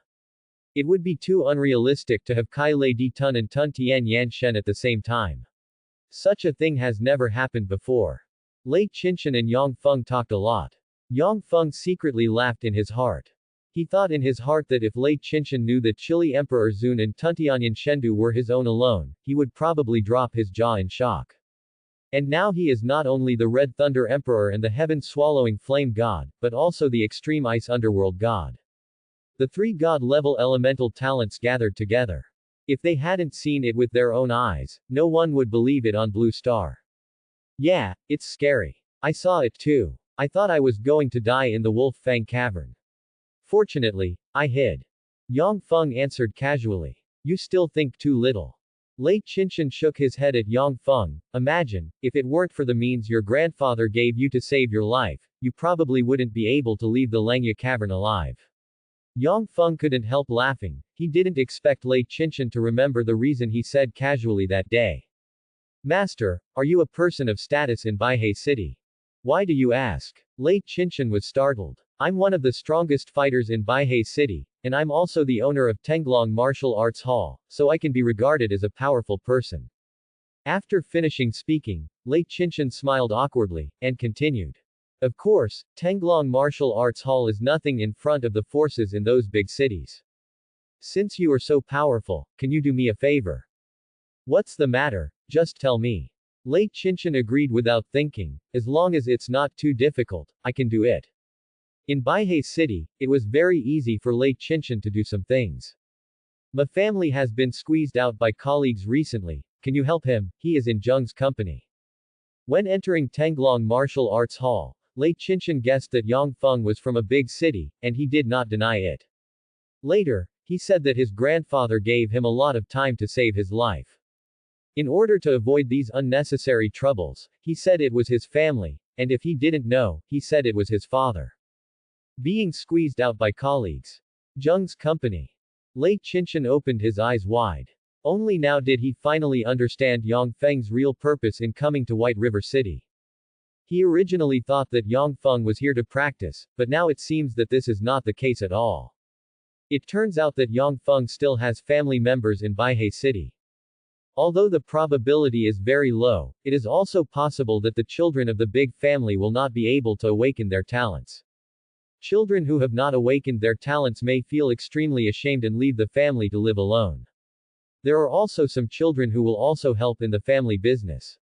It would be too unrealistic to have Kai Lei Di Tun and Tun Tian Yanshen at the same time. Such a thing has never happened before. Lei Qinshan and Yang Feng talked a lot. Yang Feng secretly laughed in his heart. He thought in his heart that if Lei Qinshan knew that Chile Emperor Zun and Tuntianyan Shendu were his own alone, he would probably drop his jaw in shock. And now he is not only the Red Thunder Emperor and the heaven-swallowing Flame God, but also the extreme Ice Underworld God. The three God-level elemental talents gathered together. If they hadn't seen it with their own eyes, no one would believe it on Blue Star. Yeah, it's scary. I saw it too. I thought I was going to die in the Wolf Fang Cavern. Fortunately, I hid. Yang Feng answered casually. You still think too little. Lei Qinshan shook his head at Yang Feng. Imagine, if it weren't for the means your grandfather gave you to save your life, you probably wouldn't be able to leave the Langya Cavern alive. Yang Feng couldn't help laughing. He didn't expect Lei Qinshan to remember the reason he said casually that day. Master, are you a person of status in Baihei City? Why do you ask? Lei Qinshan was startled. I'm one of the strongest fighters in Baihei City, and I'm also the owner of Tenglong Martial Arts Hall, so I can be regarded as a powerful person. After finishing speaking, Lei Qinshan smiled awkwardly, and continued. Of course, Tenglong Martial Arts Hall is nothing in front of the forces in those big cities. Since you are so powerful, can you do me a favor? What's the matter? Just tell me. Lei Qinshan agreed without thinking. As long as it's not too difficult, I can do it. In Baihei City, it was very easy for Lei Qinshan to do some things. My family has been squeezed out by colleagues recently. Can you help him? He is in Zheng's company. When entering Tenglong Martial Arts Hall, Lei Qinshan guessed that Yang Feng was from a big city, and he did not deny it. Later, he said that his grandfather gave him a lot of time to save his life. In order to avoid these unnecessary troubles, he said it was his family, and if he didn't know, he said it was his father. Being squeezed out by colleagues. Zheng's company. Lei Qinshan opened his eyes wide. Only now did he finally understand Yang Feng's real purpose in coming to White River City. He originally thought that Yang Feng was here to practice, but now it seems that this is not the case at all. It turns out that Yang Feng still has family members in Baihei City. Although the probability is very low, it is also possible that the children of the big family will not be able to awaken their talents. Children who have not awakened their talents may feel extremely ashamed and leave the family to live alone. There are also some children who will also help in the family business.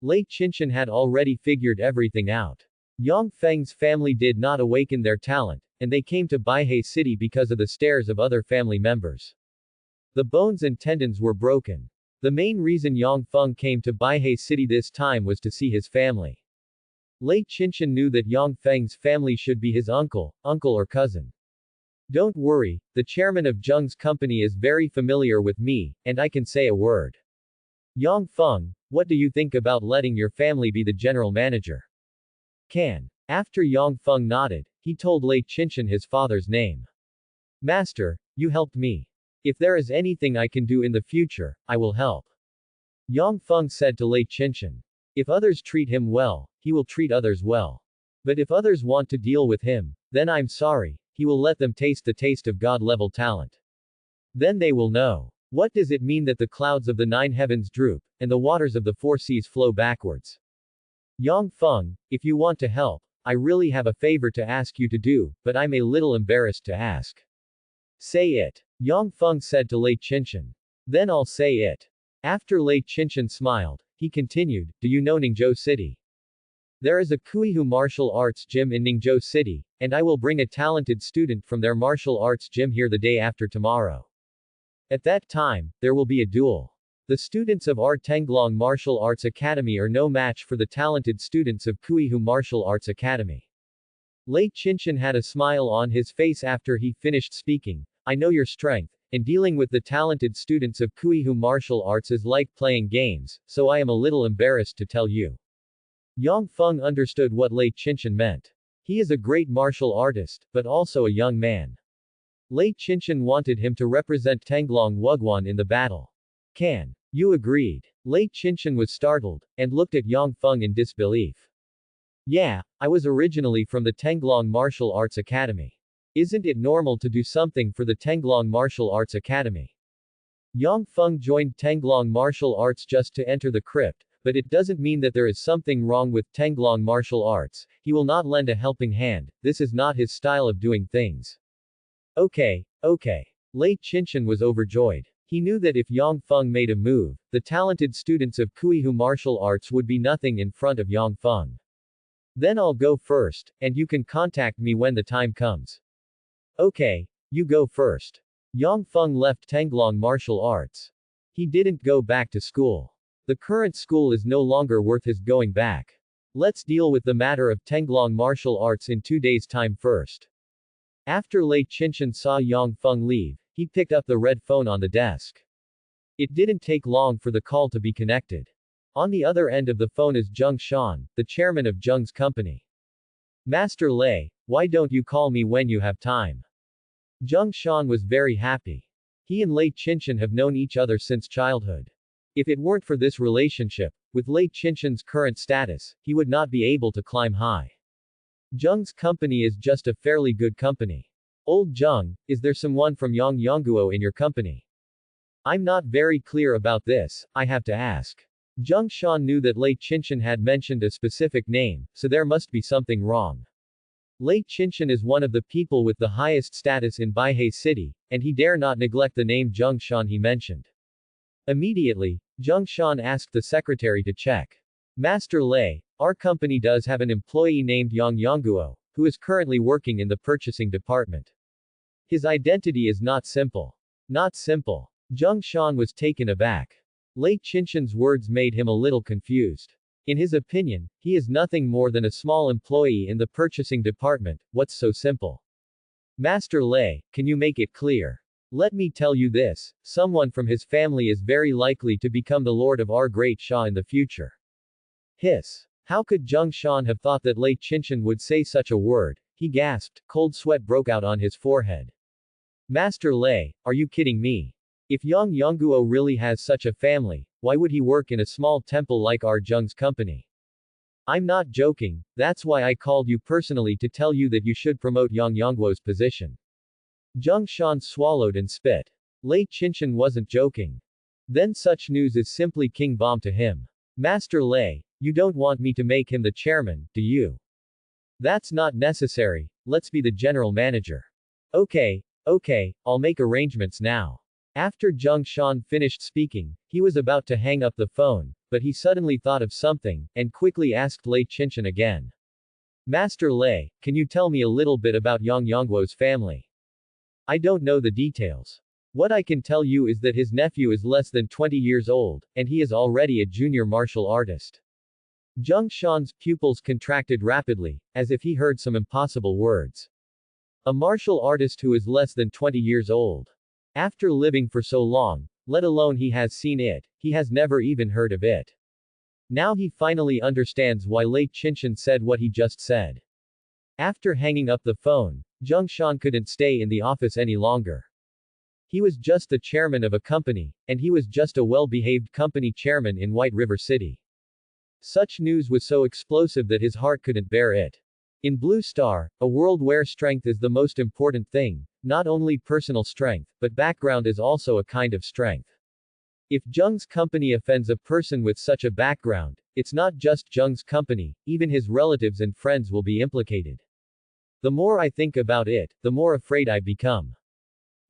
Lei Qinshan had already figured everything out. Yang Feng's family did not awaken their talent, and they came to Baihei City because of the stares of other family members. The bones and tendons were broken. The main reason Yang Feng came to Baihei City this time was to see his family. Lei Qinshan knew that Yang Feng's family should be his uncle or cousin. Don't worry, the chairman of Zheng's company is very familiar with me, and I can say a word. Yang Feng, what do you think about letting your family be the general manager? Can. After Yang Feng nodded, he told Lei Qinshan his father's name. Master, you helped me. If there is anything I can do in the future, I will help. Yang Feng said to Lei Qinshan. If others treat him well, he will treat others well. But if others want to deal with him, then I'm sorry, he will let them taste the taste of God-level talent. Then they will know. What does it mean that the clouds of the 9 heavens droop, and the waters of the 4 seas flow backwards? Yang Feng, if you want to help, I really have a favor to ask you to do, but I'm a little embarrassed to ask. Say it. Yang Feng said to Lei Qinshan. Then I'll say it. After Lei Qinshan smiled, he continued, do you know Ningzhou City? There is a Kuihu martial arts gym in Ningzhou City, and I will bring a talented student from their martial arts gym here the day after tomorrow. At that time, there will be a duel. The students of our Tenglong Martial Arts Academy are no match for the talented students of Kuihu Martial Arts Academy. Lei Qinshan had a smile on his face after he finished speaking. I know your strength, and dealing with the talented students of Kuihu Martial Arts is like playing games, so I am a little embarrassed to tell you. Yang Feng understood what Lei Qinshan meant. He is a great martial artist, but also a young man. Lei Qinshan wanted him to represent Tenglong Wugwan in the battle. Can you agreed? Lei Qinshan was startled, and looked at Yang Feng in disbelief. Yeah, I was originally from the Tenglong Martial Arts Academy. Isn't it normal to do something for the Tenglong Martial Arts Academy? Yang Feng joined Tenglong Martial Arts just to enter the crypt, but it doesn't mean that there is something wrong with Tenglong Martial Arts. He will not lend a helping hand, this is not his style of doing things. Okay. Lei Qinshan was overjoyed. He knew that if Yang Feng made a move, the talented students of Kuihu martial arts would be nothing in front of Yang Feng. Then I'll go first, and you can contact me when the time comes. Okay, you go first. Yang Feng left Tenglong Martial Arts. He didn't go back to school. The current school is no longer worth his going back. Let's deal with the matter of Tenglong Martial Arts in 2 days' time first. After Lei Qinshan saw Yang Feng leave, he picked up the red phone on the desk. It didn't take long for the call to be connected. On the other end of the phone is Zheng Shan, the chairman of Zheng's company. Master Lei, why don't you call me when you have time? Zheng Shan was very happy. He and Lei Qinshan have known each other since childhood. If it weren't for this relationship, with Lei Qinshan's current status, he would not be able to climb high. Zheng's company is just a fairly good company. Old Zheng, is there someone from Yangguo in your company? I'm not very clear about this, I have to ask. Zheng Shan knew that Lei Qinshan had mentioned a specific name, so there must be something wrong. Lei Qinshan is one of the people with the highest status in Baihei City, and he dare not neglect the name Zheng Shan he mentioned. Immediately, Zheng Shan asked the secretary to check. Master Lei, our company does have an employee named Yangguo, who is currently working in the purchasing department. His identity is not simple. Not simple. Zheng Shan was taken aback. Lei Qinshan's words made him a little confused. In his opinion, he is nothing more than a small employee in the purchasing department. What's so simple? Master Lei, can you make it clear? Let me tell you this, someone from his family is very likely to become the lord of our great Shah in the future. Hiss. How could Zheng Shan have thought that Lei Qinshan would say such a word? He gasped, cold sweat broke out on his forehead. Master Lei, are you kidding me? If Yangguo really has such a family, why would he work in a small temple like our Zheng's company? I'm not joking, that's why I called you personally to tell you that you should promote Yangguo's position. Zheng Shan swallowed and spit. Lei Qinshan wasn't joking. Then such news is simply king bomb to him. Master Lei, you don't want me to make him the chairman, do you? That's not necessary, let's be the general manager. Okay, I'll make arrangements now. After Zheng Shan finished speaking, he was about to hang up the phone, but he suddenly thought of something, and quickly asked Lei Qinshan again. Master Lei, can you tell me a little bit about Yangguo's family? I don't know the details. What I can tell you is that his nephew is less than 20 years old, and he is already a junior martial artist. Zheng Shan's pupils contracted rapidly, as if he heard some impossible words. A martial artist who is less than 20 years old. After living for so long, let alone he has seen it, he has never even heard of it. Now he finally understands why Lei Qinshan said what he just said. After hanging up the phone, Zheng Shan couldn't stay in the office any longer. He was just the chairman of a company, and he was just a well-behaved company chairman in White River City. Such news was so explosive that his heart couldn't bear it. In Blue Star, a world where strength is the most important thing, not only personal strength, but background is also a kind of strength. If Zheng's company offends a person with such a background, it's not just Zheng's company, even his relatives and friends will be implicated. The more I think about it, the more afraid I become.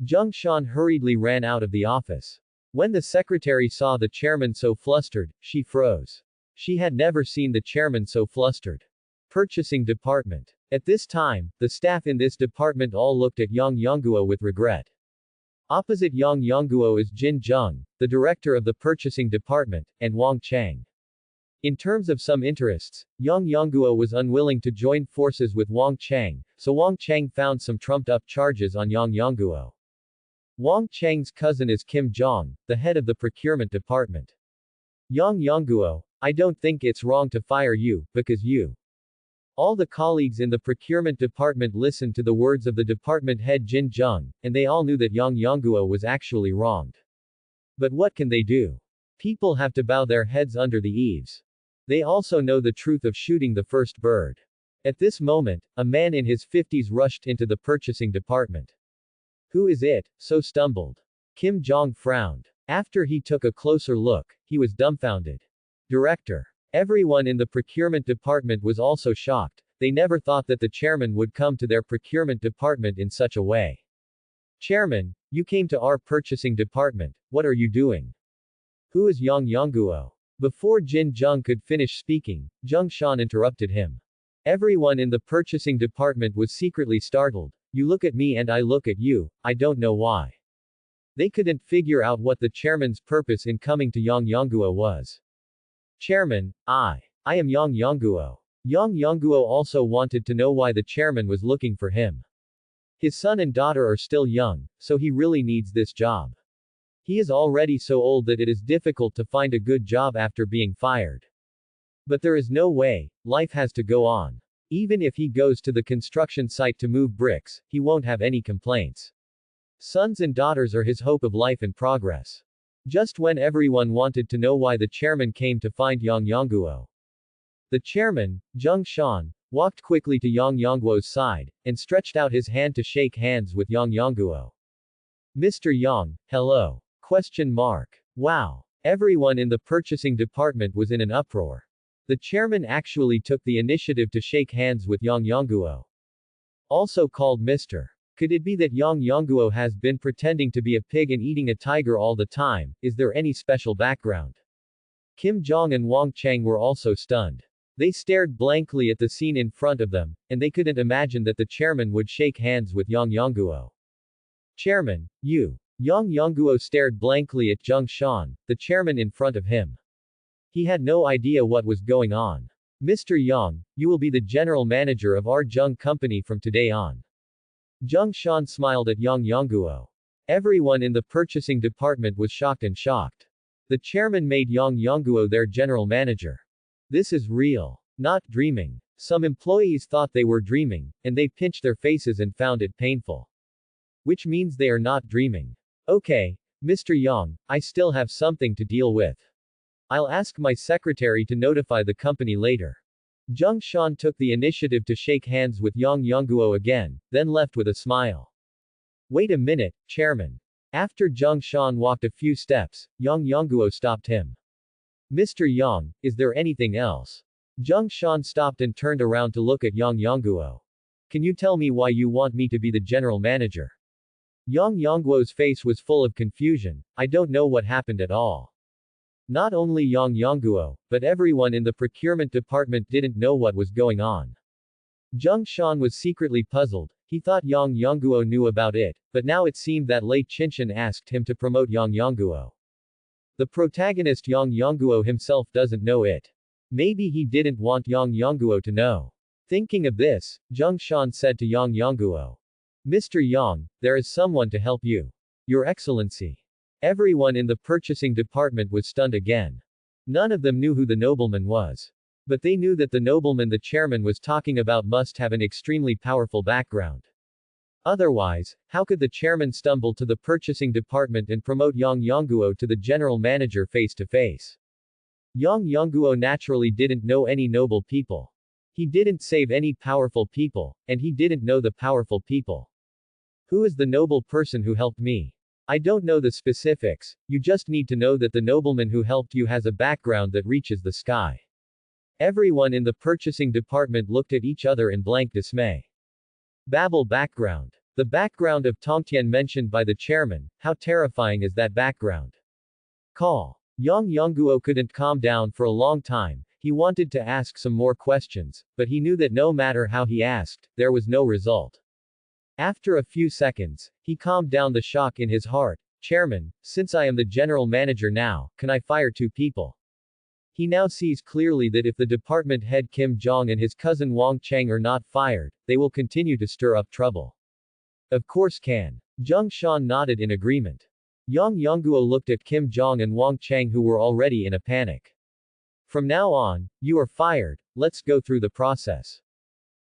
Zheng Shan hurriedly ran out of the office. When the secretary saw the chairman so flustered, she froze. She had never seen the chairman so flustered. Purchasing department. At this time, the staff in this department all looked at Yangguo with regret. Opposite Yangguo is Jin Zheng, the director of the purchasing department, and Wang Chang. In terms of some interests, Yangguo was unwilling to join forces with Wang Chang, so Wang Chang found some trumped-up charges on Yangguo. Wang Chang's cousin is Kim Zhang, the head of the procurement department. Yangguo, I don't think it's wrong to fire you, because you. All the colleagues in the procurement department listened to the words of the department head Jin Zheng, and they all knew that Yangguo was actually wronged. But what can they do? People have to bow their heads under the eaves. They also know the truth of shooting the first bird. At this moment, a man in his 50s rushed into the purchasing department. Who is it? So stumbled. Kim Jong frowned. After he took a closer look, he was dumbfounded. Director. Everyone in the procurement department was also shocked. They never thought that the chairman would come to their procurement department in such a way. Chairman, you came to our purchasing department, what are you doing? Who is Yang Yongguo? Before Jin Jung could finish speaking, Zheng Shan interrupted him. Everyone in the purchasing department was secretly startled. You look at me and I look at you, I don't know why. They couldn't figure out what the chairman's purpose in coming to Yang Yongguo was. Chairman, I am Yang Yongguo. Yang Yongguo also wanted to know why the chairman was looking for him. His son and daughter are still young, so he really needs this job. He is already so old that it is difficult to find a good job after being fired. But there is no way, life has to go on. Even if he goes to the construction site to move bricks, he won't have any complaints. Sons and daughters are his hope of life and progress. Just when everyone wanted to know why the chairman came to find Yang Yongguo, the chairman, Zheng Shan, walked quickly to Yang Yongguo's side, and stretched out his hand to shake hands with Yang Yongguo. Mr. Yang, hello? Question mark. Wow. Everyone in the purchasing department was in an uproar. The chairman actually took the initiative to shake hands with Yang Yongguo. Also called Mr. Could it be that Yang Yongguo has been pretending to be a pig and eating a tiger all the time? Is there any special background? Kim Jong and Wang Cheng were also stunned. They stared blankly at the scene in front of them, and they couldn't imagine that the chairman would shake hands with Yang Yongguo. Chairman, you. Yang Yongguo stared blankly at Zheng Shan, the chairman in front of him. He had no idea what was going on. Mr. Yang, you will be the general manager of our Zheng company from today on. Zheng Shan smiled at Yang Yongguo. Everyone in the purchasing department was shocked. The chairman made Yang Yongguo their general manager. This is real. Not dreaming. Some employees thought they were dreaming, and they pinched their faces and found it painful. Which means they are not dreaming. Okay, Mr. Yang, I still have something to deal with. I'll ask my secretary to notify the company later. Zheng Shan took the initiative to shake hands with Yang Yongguo again, then left with a smile. Wait a minute, Chairman. After Zheng Shan walked a few steps, Yang Yongguo stopped him. Mr. Yang, is there anything else? Zheng Shan stopped and turned around to look at Yang Yongguo. Can you tell me why you want me to be the general manager? Yang Yongguo's face was full of confusion. I don't know what happened at all. Not only Yang Yongguo, but everyone in the procurement department didn't know what was going on. Zheng Shan was secretly puzzled. He thought Yang Yongguo knew about it, but now it seemed that Lei Qinshan asked him to promote Yang Yongguo. The protagonist Yang Yongguo himself doesn't know it. Maybe he didn't want Yang Yongguo to know. Thinking of this, Zheng Shan said to Yang Yongguo. Mr. Yang, there is someone to help you. Your Excellency. Everyone in the purchasing department was stunned again. None of them knew who the nobleman was. But they knew that the nobleman the chairman was talking about must have an extremely powerful background. Otherwise, how could the chairman stumble to the purchasing department and promote Yang Yongguo to the general manager face to face? Yang Yongguo naturally didn't know any noble people. He didn't save any powerful people, and he didn't know the powerful people. Who is the noble person who helped me? I don't know the specifics, you just need to know that the nobleman who helped you has a background that reaches the sky. Everyone in the purchasing department looked at each other in blank dismay. Babel background. The background of Tongtian mentioned by the chairman, how terrifying is that background? Call. Yang Yongguo couldn't calm down for a long time. He wanted to ask some more questions, but he knew that no matter how he asked, there was no result. After a few seconds, he calmed down the shock in his heart. Chairman, since I am the general manager now, can I fire 2 people? He now sees clearly that if the department head Kim Jong and his cousin Wang Cheng are not fired, they will continue to stir up trouble. Of course can. Zheng Shan nodded in agreement. Yang Yongguo looked at Kim Jong and Wang Cheng, who were already in a panic. From now on, you are fired, let's go through the process.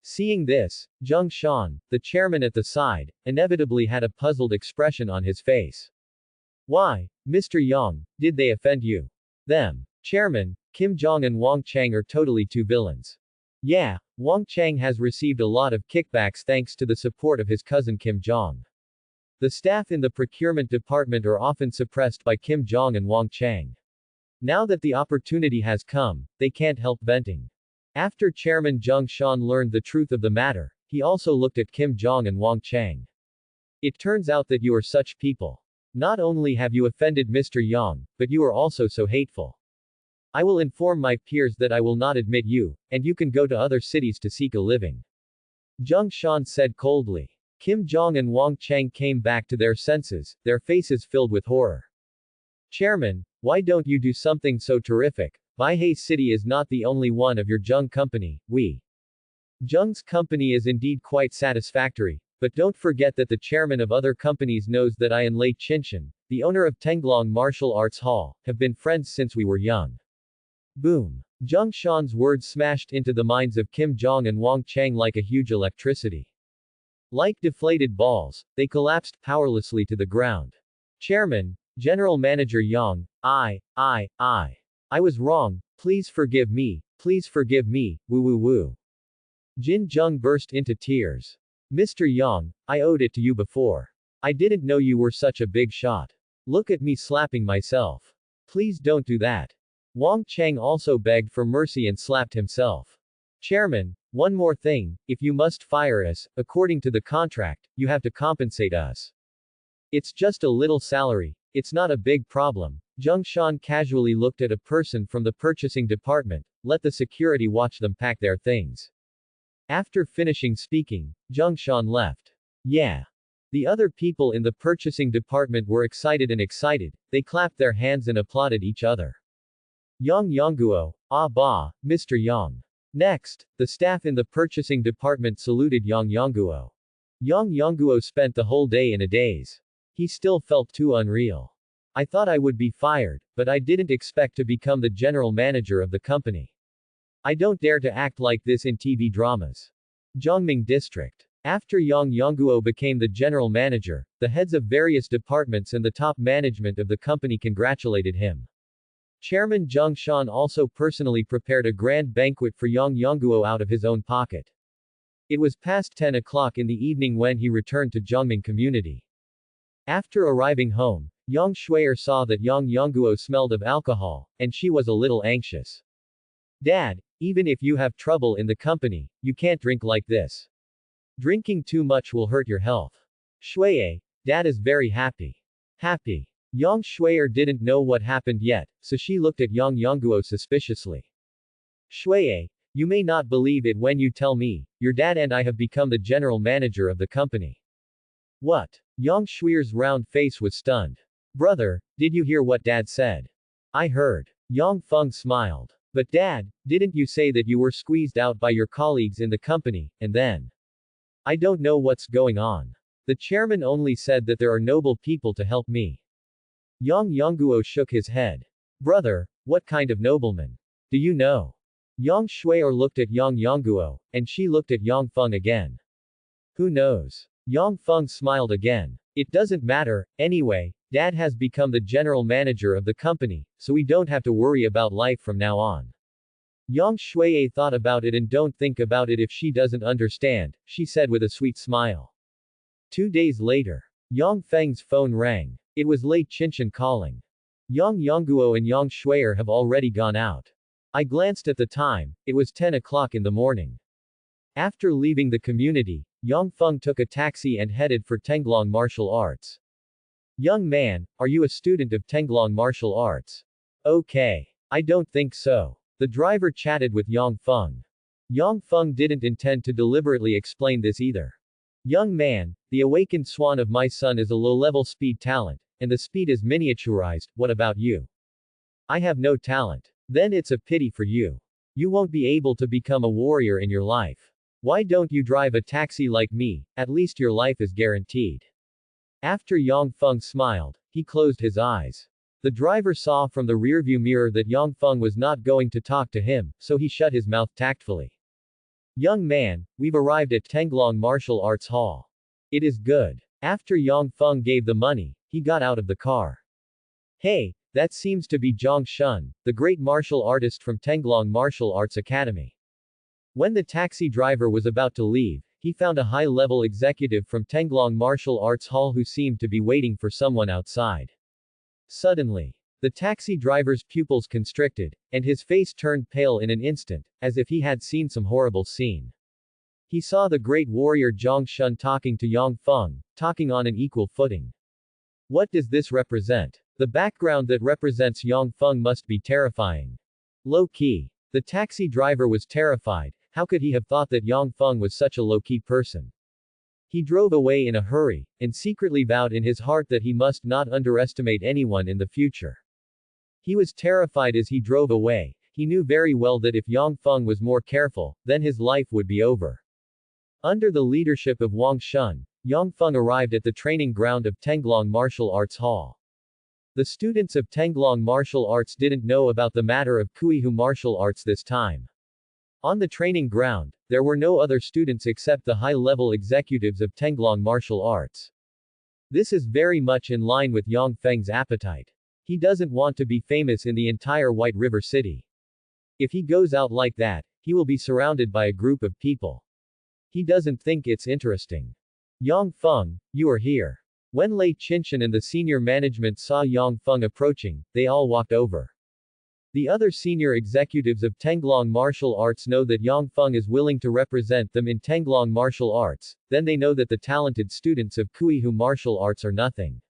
Seeing this, Zheng Shan, the chairman at the side, inevitably had a puzzled expression on his face. Why, Mr. Yang, did they offend you? Them. Chairman, Kim Jong and Wang Chang are totally two villains. Yeah, Wang Chang has received a lot of kickbacks thanks to the support of his cousin Kim Jong. The staff in the procurement department are often suppressed by Kim Jong and Wang Chang. Now that the opportunity has come, they can't help venting. After Chairman Zheng Shan learned the truth of the matter, he also looked at Kim Jong and Wang Chang. It turns out that you are such people. Not only have you offended Mr. Yang, but you are also so hateful. I will inform my peers that I will not admit you, and you can go to other cities to seek a living. Zheng Shan said coldly. Kim Jong and Wang Chang came back to their senses, their faces filled with horror. Chairman, why don't you do something so terrific? Baihei City is not the only one of your Zheng company, Zheng's company is indeed quite satisfactory, but don't forget that the chairman of other companies knows that I and Lei Qinshan, the owner of Tenglong Martial Arts Hall, have been friends since we were young. Boom. Zheng Shan's words smashed into the minds of Kim Jong and Wang Chang like a huge electricity. Like deflated balls, they collapsed powerlessly to the ground. Chairman, General Manager Yang, I was wrong, please forgive me, woo woo woo. Jin Jung burst into tears. Mr. Yang, I owed it to you before. I didn't know you were such a big shot. Look at me slapping myself. Please don't do that. Wang Chang also begged for mercy and slapped himself. Chairman, one more thing, if you must fire us, according to the contract, you have to compensate us. It's just a little salary, it's not a big problem. Zheng Shan casually looked at a person from the purchasing department, let the security watch them pack their things. After finishing speaking, Zheng Shan left. Yeah. The other people in the purchasing department were excited, they clapped their hands and applauded each other. Yang Yongguo, ah bah, Mr. Yang. Next, the staff in the purchasing department saluted Yang Yongguo. Yang Yongguo spent the whole day in a daze. He still felt too unreal. I thought I would be fired, but I didn't expect to become the general manager of the company. I don't dare to act like this in TV dramas. Zhongming District. After Yang Yongguo became the general manager, the heads of various departments and the top management of the company congratulated him. Chairman Zheng Shan also personally prepared a grand banquet for Yang Yongguo out of his own pocket. It was past 10 o'clock in the evening when he returned to Zhongming community. After arriving home, Yang Shuier saw that Yang Yongguo smelled of alcohol, and she was a little anxious. Dad, even if you have trouble in the company, you can't drink like this. Drinking too much will hurt your health. Shuier, Dad is very happy. Happy. Yang Shuier didn't know what happened yet, so she looked at Yang Yongguo suspiciously. Shuier, you may not believe it when you tell me, your dad and I have become the general manager of the company. What? Yang Shuier's round face was stunned. Brother, did you hear what Dad said? I heard. Yang Feng smiled. But Dad, didn't you say that you were squeezed out by your colleagues in the company, and then? I don't know what's going on. The chairman only said that there are noble people to help me. Yang Yongguo shook his head. Brother, what kind of nobleman? Do you know? Yang Shuier looked at Yang Yongguo, and she looked at Yang Feng again. Who knows? Yang Feng smiled again. It doesn't matter, anyway, Dad has become the general manager of the company, so we don't have to worry about life from now on. Yang Shuier thought about it and don't think about it if she doesn't understand, she said with a sweet smile. 2 days later. Yang Feng's phone rang. It was Lei Qinshan calling. Yang Yongguo and Yang Shuier have already gone out. I glanced at the time, it was 10 o'clock in the morning. After leaving the community, Yang Feng took a taxi and headed for Tenglong Martial Arts. Young man, are you a student of Tenglong Martial Arts? Okay. I don't think so. The driver chatted with Yang Feng. Yang Feng didn't intend to deliberately explain this either. Young man, the awakened swan of my son is a low-level speed talent, and the speed is miniaturized, what about you? I have no talent. Then it's a pity for you. You won't be able to become a warrior in your life. Why don't you drive a taxi like me, at least your life is guaranteed. After Yang Feng smiled, he closed his eyes. The driver saw from the rearview mirror that Yang Feng was not going to talk to him, so he shut his mouth tactfully. Young man, we've arrived at Tenglong Martial Arts Hall. It is good. After Yang Feng gave the money, he got out of the car. Hey, That seems to be Zhang Shun, the great martial artist from Tenglong Martial Arts Academy. When the taxi driver was about to leave, he found a high-level executive from Tenglong Martial Arts Hall who seemed to be waiting for someone outside. Suddenly, the taxi driver's pupils constricted, and his face turned pale in an instant, as if he had seen some horrible scene. He saw the great warrior Zhang Shun talking to Yang Feng, talking on an equal footing. What does this represent? The background that represents Yang Feng must be terrifying. Low-key. The taxi driver was terrified. How could he have thought that Yang Feng was such a low-key person? He drove away in a hurry, and secretly vowed in his heart that he must not underestimate anyone in the future. He was terrified as he drove away. He knew very well that if Yang Feng was more careful, then his life would be over. Under the leadership of Wang Shun, Yang Feng arrived at the training ground of Tenglong Martial Arts Hall. The students of Tenglong Martial Arts didn't know about the matter of Kuihu Martial Arts this time. On the training ground, there were no other students except the high-level executives of Tenglong Martial Arts. This is very much in line with Yang Feng's appetite. He doesn't want to be famous in the entire White River City. If he goes out like that, he will be surrounded by a group of people. He doesn't think it's interesting. Yang Feng, you are here. When Lei Qinshan and the senior management saw Yang Feng approaching, they all walked over. The other senior executives of Tenglong Martial Arts know that Yang Feng is willing to represent them in Tenglong Martial Arts, then they know that the talented students of Kuihu Martial Arts are nothing.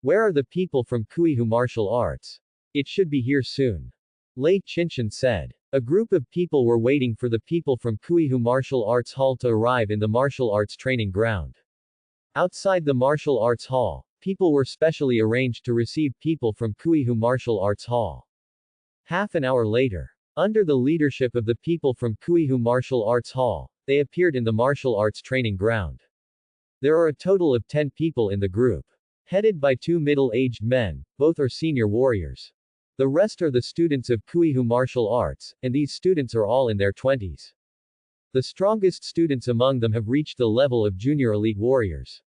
Where are the people from Kuihu Martial Arts? It should be here soon. Lei Qinshan said. A group of people were waiting for the people from Kuihu Martial Arts Hall to arrive in the martial arts training ground. Outside the martial arts hall, people were specially arranged to receive people from Kuihu Martial Arts Hall. Half an hour later, under the leadership of the people from Kuihu Martial Arts Hall, they appeared in the martial arts training ground. There are a total of 10 people in the group. Headed by 2 middle-aged men, both are senior warriors. The rest are the students of Kuihu Martial Arts, and these students are all in their 20s. The strongest students among them have reached the level of junior elite warriors.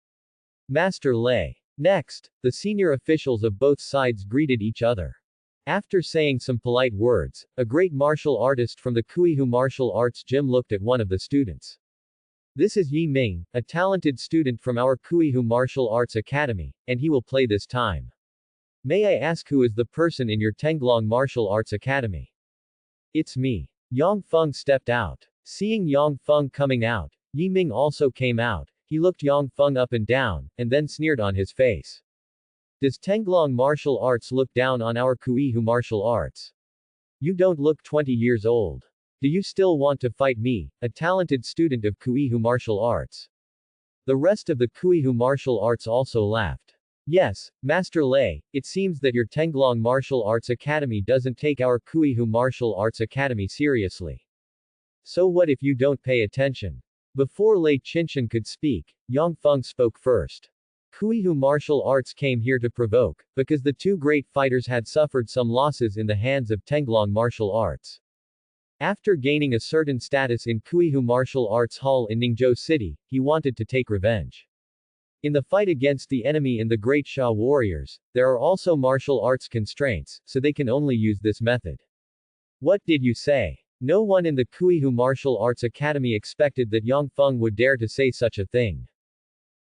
Master Lei. Next, the senior officials of both sides greeted each other. After saying some polite words, a great martial artist from the Kuihu Martial Arts Gym looked at one of the students. This is Yi Ming, a talented student from our Kuihu Martial Arts Academy, and he will play this time. May I ask who is the person in your Tenglong Martial Arts Academy? It's me. Yang Feng stepped out. Seeing Yang Feng coming out, Yi Ming also came out. He looked Yang Feng up and down, and then sneered on his face. Does Tenglong Martial Arts look down on our Kuihu Martial Arts? You don't look 20 years old. Do you still want to fight me, a talented student of Kuihu Martial Arts? The rest of the Kuihu Martial Arts also laughed. Yes, Master Lei, it seems that your Tenglong Martial Arts Academy doesn't take our Kuihu Martial Arts Academy seriously. So what if you don't pay attention? Before Lei Qinshan could speak, Yang Feng spoke first. Kuihu Martial Arts came here to provoke, because the two great fighters had suffered some losses in the hands of Tenglong Martial Arts. After gaining a certain status in Kuihu Martial Arts Hall in Ningzhou City, he wanted to take revenge. In the fight against the enemy and the great Sha warriors, there are also martial arts constraints, so they can only use this method. What did you say? No one in the Kuihu Martial Arts Academy expected that Yang Feng would dare to say such a thing.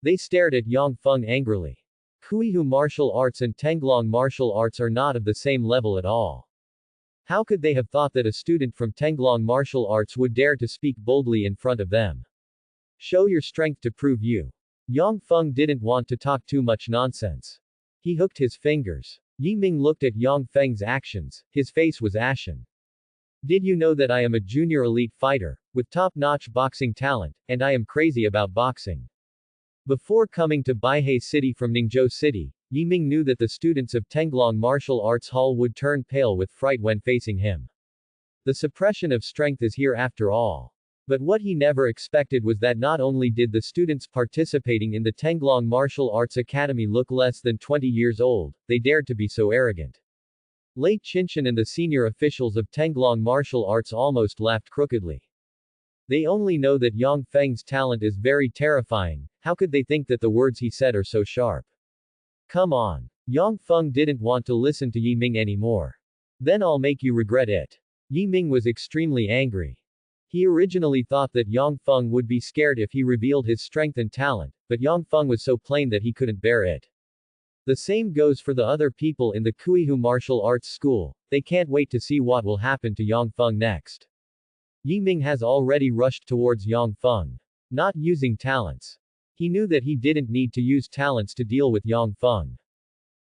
They stared at Yang Feng angrily. Kuihu Martial Arts and Tenglong Martial Arts are not of the same level at all. How could they have thought that a student from Tenglong Martial Arts would dare to speak boldly in front of them? Show your strength to prove you. Yang Feng didn't want to talk too much nonsense. He hooked his fingers. Yi Ming looked at Yang Feng's actions, his face was ashen. Did you know that I am a junior elite fighter, with top-notch boxing talent, and I am crazy about boxing? Before coming to Baihei City from Ningzhou City, Yi Ming knew that the students of Tenglong Martial Arts Hall would turn pale with fright when facing him. The suppression of strength is here after all. But what he never expected was that not only did the students participating in the Tenglong Martial Arts Academy look less than 20 years old, they dared to be so arrogant. Lei Qinshan and the senior officials of Tenglong Martial Arts almost laughed crookedly. They only know that Yang Feng's talent is very terrifying. How could they think that the words he said are so sharp? Come on. Yang Feng didn't want to listen to Yi Ming anymore. Then I'll make you regret it. Yi Ming was extremely angry. He originally thought that Yang Feng would be scared if he revealed his strength and talent, but Yang Feng was so plain that he couldn't bear it. The same goes for the other people in the Kuihu martial arts school. They can't wait to see what will happen to Yang Feng next. Yi Ming has already rushed towards Yang Feng. Not using talents. He knew that he didn't need to use talents to deal with Yang Feng.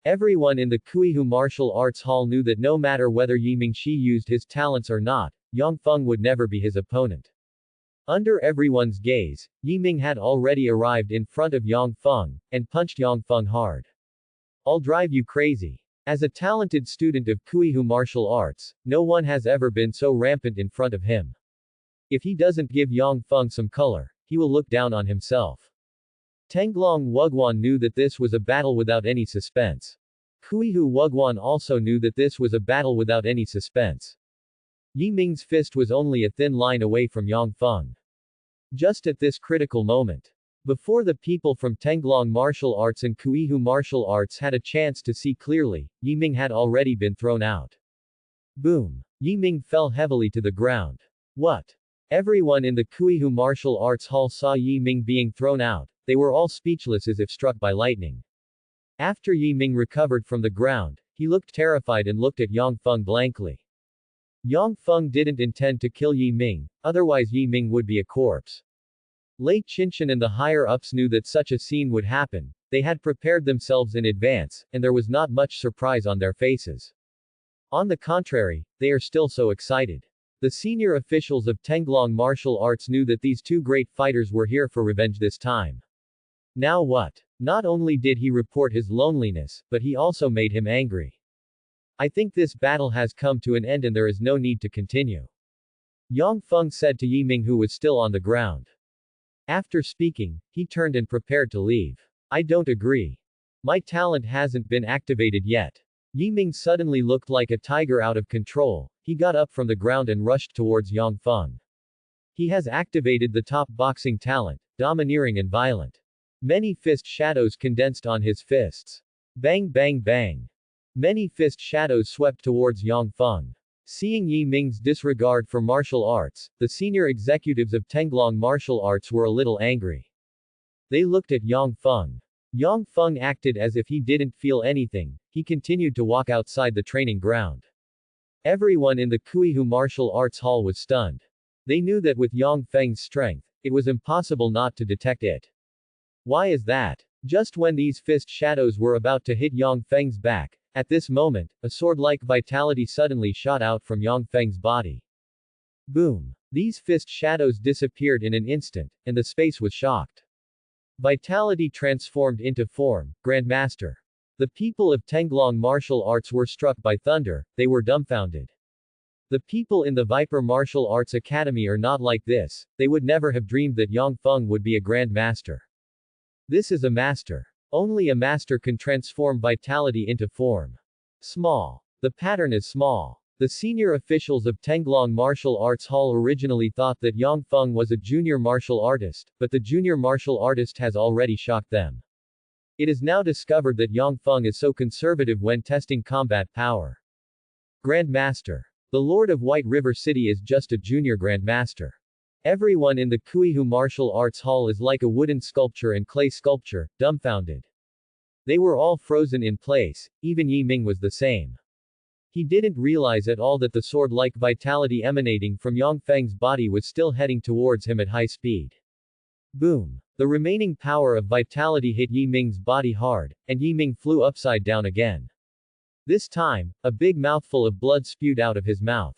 Everyone in the Kuihu martial arts hall knew that no matter whether Yi Mingshi used his talents or not, Yang Feng would never be his opponent. Under everyone's gaze, Yi Ming had already arrived in front of Yang Feng, and punched Yang Feng hard. I'll drive you crazy. As a talented student of Kuihu martial arts, no one has ever been so rampant in front of him. If he doesn't give Yang Feng some color, he will look down on himself. Tenglong Wugwan knew that this was a battle without any suspense. Kuihu Wugwan also knew that this was a battle without any suspense. Yi Ming's fist was only a thin line away from Yang Feng. Just at this critical moment. Before the people from Tenglong martial arts and Kuihu martial arts had a chance to see clearly, Yi Ming had already been thrown out. Boom. Yi Ming fell heavily to the ground. What? Everyone in the Kuihu martial arts hall saw Yi Ming being thrown out. They were all speechless as if struck by lightning. After Yi Ming recovered from the ground, he looked terrified and looked at Yang Feng blankly. Yang Feng didn't intend to kill Yi Ming, otherwise Yi Ming would be a corpse. Lei Qinshan and the higher-ups knew that such a scene would happen. They had prepared themselves in advance, and there was not much surprise on their faces. On the contrary, they are still so excited. The senior officials of Tenglong martial arts knew that these two great fighters were here for revenge this time. Now what? Not only did he report his loneliness, but he also made him angry. I think this battle has come to an end and there is no need to continue. Yang Feng said to Yi Ming, who was still on the ground. After speaking, he turned and prepared to leave. I don't agree. My talent hasn't been activated yet. Yi Ming suddenly looked like a tiger out of control. He got up from the ground and rushed towards Yang Feng. He has activated the top boxing talent, domineering and violent. Many fist shadows condensed on his fists. Bang bang bang. Many fist shadows swept towards Yang Feng. Seeing Yi Ming's disregard for martial arts, the senior executives of Tenglong martial arts were a little angry. They looked at Yang Feng. Yang Feng acted as if he didn't feel anything. He continued to walk outside the training ground. Everyone in the Kuihu martial arts hall was stunned. They knew that with Yang Feng's strength, it was impossible not to detect it. Why is that? Just when these fist shadows were about to hit Yang Feng's back, at this moment, a sword-like vitality suddenly shot out from Yang Feng's body. Boom. These fist shadows disappeared in an instant, and the space was shocked. Vitality transformed into form, Grandmaster. The people of Tenglong martial arts were struck by thunder, they were dumbfounded. The people in the Viper Martial Arts Academy are not like this, they would never have dreamed that Yang Feng would be a Grandmaster. This is a master. Only a master can transform vitality into form. Small. The pattern is small. The senior officials of Tenglong Martial Arts Hall originally thought that Yang Feng was a junior martial artist, but the junior martial artist has already shocked them. It is now discovered that Yang Feng is so conservative when testing combat power. Grandmaster. The Lord of White River City is just a junior Grandmaster. Everyone in the Kuihu Martial Arts Hall is like a wooden sculpture and clay sculpture, dumbfounded. They were all frozen in place, even Yi Ming was the same. He didn't realize at all that the sword-like vitality emanating from Yang Feng's body was still heading towards him at high speed. Boom. The remaining power of vitality hit Yi Ming's body hard, and Yi Ming flew upside down again. This time, a big mouthful of blood spewed out of his mouth.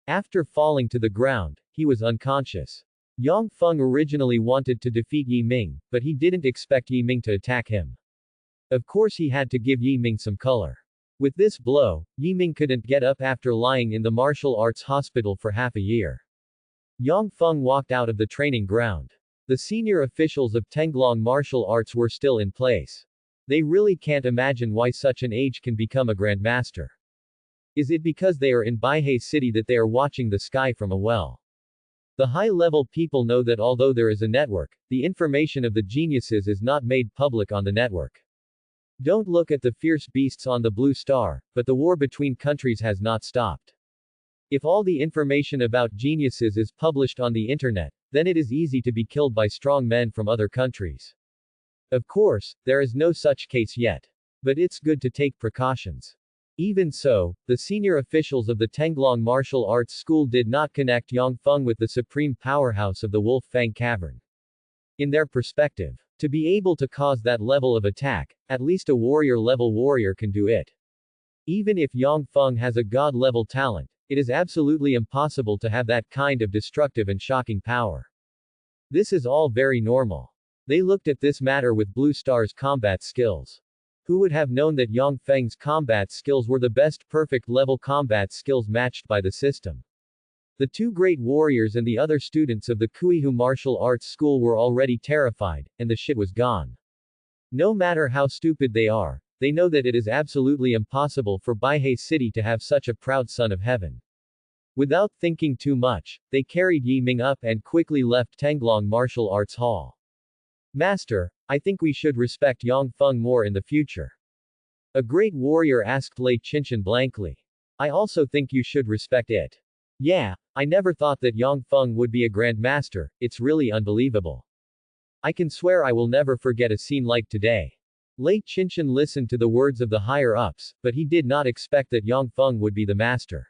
After falling to the ground, he was unconscious. Yang Feng originally wanted to defeat Yi Ming, but he didn't expect Yi Ming to attack him. Of course he had to give Yi Ming some color. With this blow, Yi Ming couldn't get up after lying in the martial arts hospital for half a year. Yang Feng walked out of the training ground. The senior officials of Tenglong martial arts were still in place. They really can't imagine why such an age can become a grandmaster. Is it because they are in Baihei City that they are watching the sky from a well? The high-level people know that although there is a network, the information of the geniuses is not made public on the network. Don't look at the fierce beasts on the blue star, but the war between countries has not stopped. If all the information about geniuses is published on the internet, then it is easy to be killed by strong men from other countries. Of course, there is no such case yet. But it's good to take precautions. Even so, the senior officials of the Tenglong Martial Arts School did not connect Yang Feng with the supreme powerhouse of the Wolf Fang Cavern. In their perspective, to be able to cause that level of attack, at least a warrior-level warrior can do it. Even if Yang Feng has a god-level talent, it is absolutely impossible to have that kind of destructive and shocking power. This is all very normal. They looked at this matter with Blue Star's combat skills. Who would have known that Yang Feng's combat skills were the best perfect level combat skills matched by the system? The two great warriors and the other students of the Kuihu Martial Arts School were already terrified, and the shit was gone. No matter how stupid they are, they know that it is absolutely impossible for Baihei City to have such a proud son of heaven. Without thinking too much, they carried Yi Ming up and quickly left Tenglong Martial Arts Hall. Master, I think we should respect Yang Feng more in the future. A great warrior asked Lei Qinshan blankly. I also think you should respect it. Yeah, I never thought that Yang Feng would be a grand master, it's really unbelievable. I can swear I will never forget a scene like today. Lei Qinshan listened to the words of the higher-ups, but he did not expect that Yang Feng would be the master.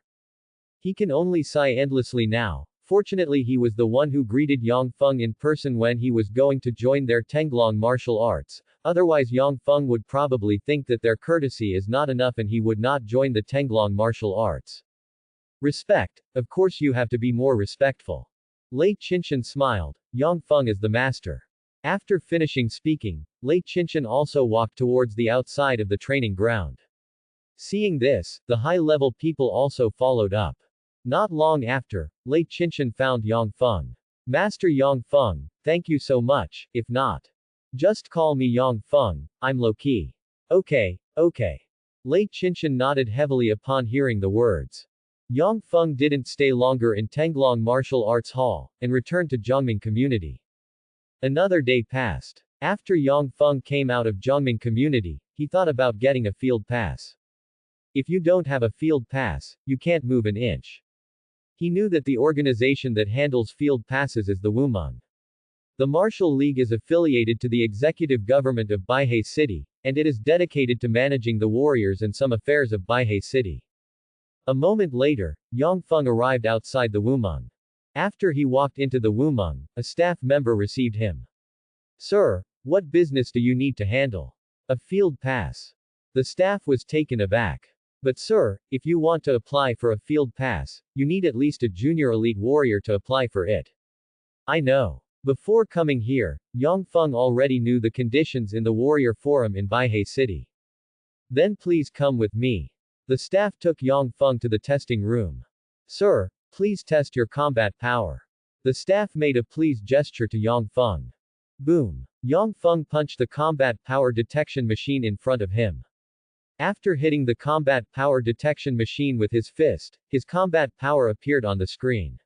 He can only sigh endlessly now. Fortunately he was the one who greeted Yang Feng in person when he was going to join their Tenglong martial arts, otherwise Yang Feng would probably think that their courtesy is not enough and he would not join the Tenglong martial arts. Respect, of course you have to be more respectful. Lei Qinshan smiled. Yang Feng is the master. After finishing speaking, Lei Qinshan also walked towards the outside of the training ground. Seeing this, the high-level people also followed up. Not long after, Lei Qinshan found Yang Feng. Master Yang Feng, thank you so much, if not. Just call me Yang Feng, I'm low-key. Okay. Lei Qinshan nodded heavily upon hearing the words. Yang Feng didn't stay longer in Tenglong Martial Arts Hall, and returned to Zhongming Community. Another day passed. After Yang Feng came out of Zhongming Community, he thought about getting a field pass. If you don't have a field pass, you can't move an inch. He knew that the organization that handles field passes is the Wumeng. The Martial League is affiliated to the executive government of Baihei City, and it is dedicated to managing the warriors and some affairs of Baihei City. A moment later, Yang Feng arrived outside the Wumeng. After he walked into the Wumeng, a staff member received him. Sir, what business do you need to handle? A field pass. The staff was taken aback. But sir, if you want to apply for a field pass, you need at least a junior elite warrior to apply for it. I know. Before coming here, Yang Feng already knew the conditions in the warrior forum in Baihei City. Then please come with me. The staff took Yang Feng to the testing room. Sir, please test your combat power. The staff made a please gesture to Yang Feng. Boom. Yang Feng punched the combat power detection machine in front of him. After hitting the combat power detection machine with his fist, his combat power appeared on the screen.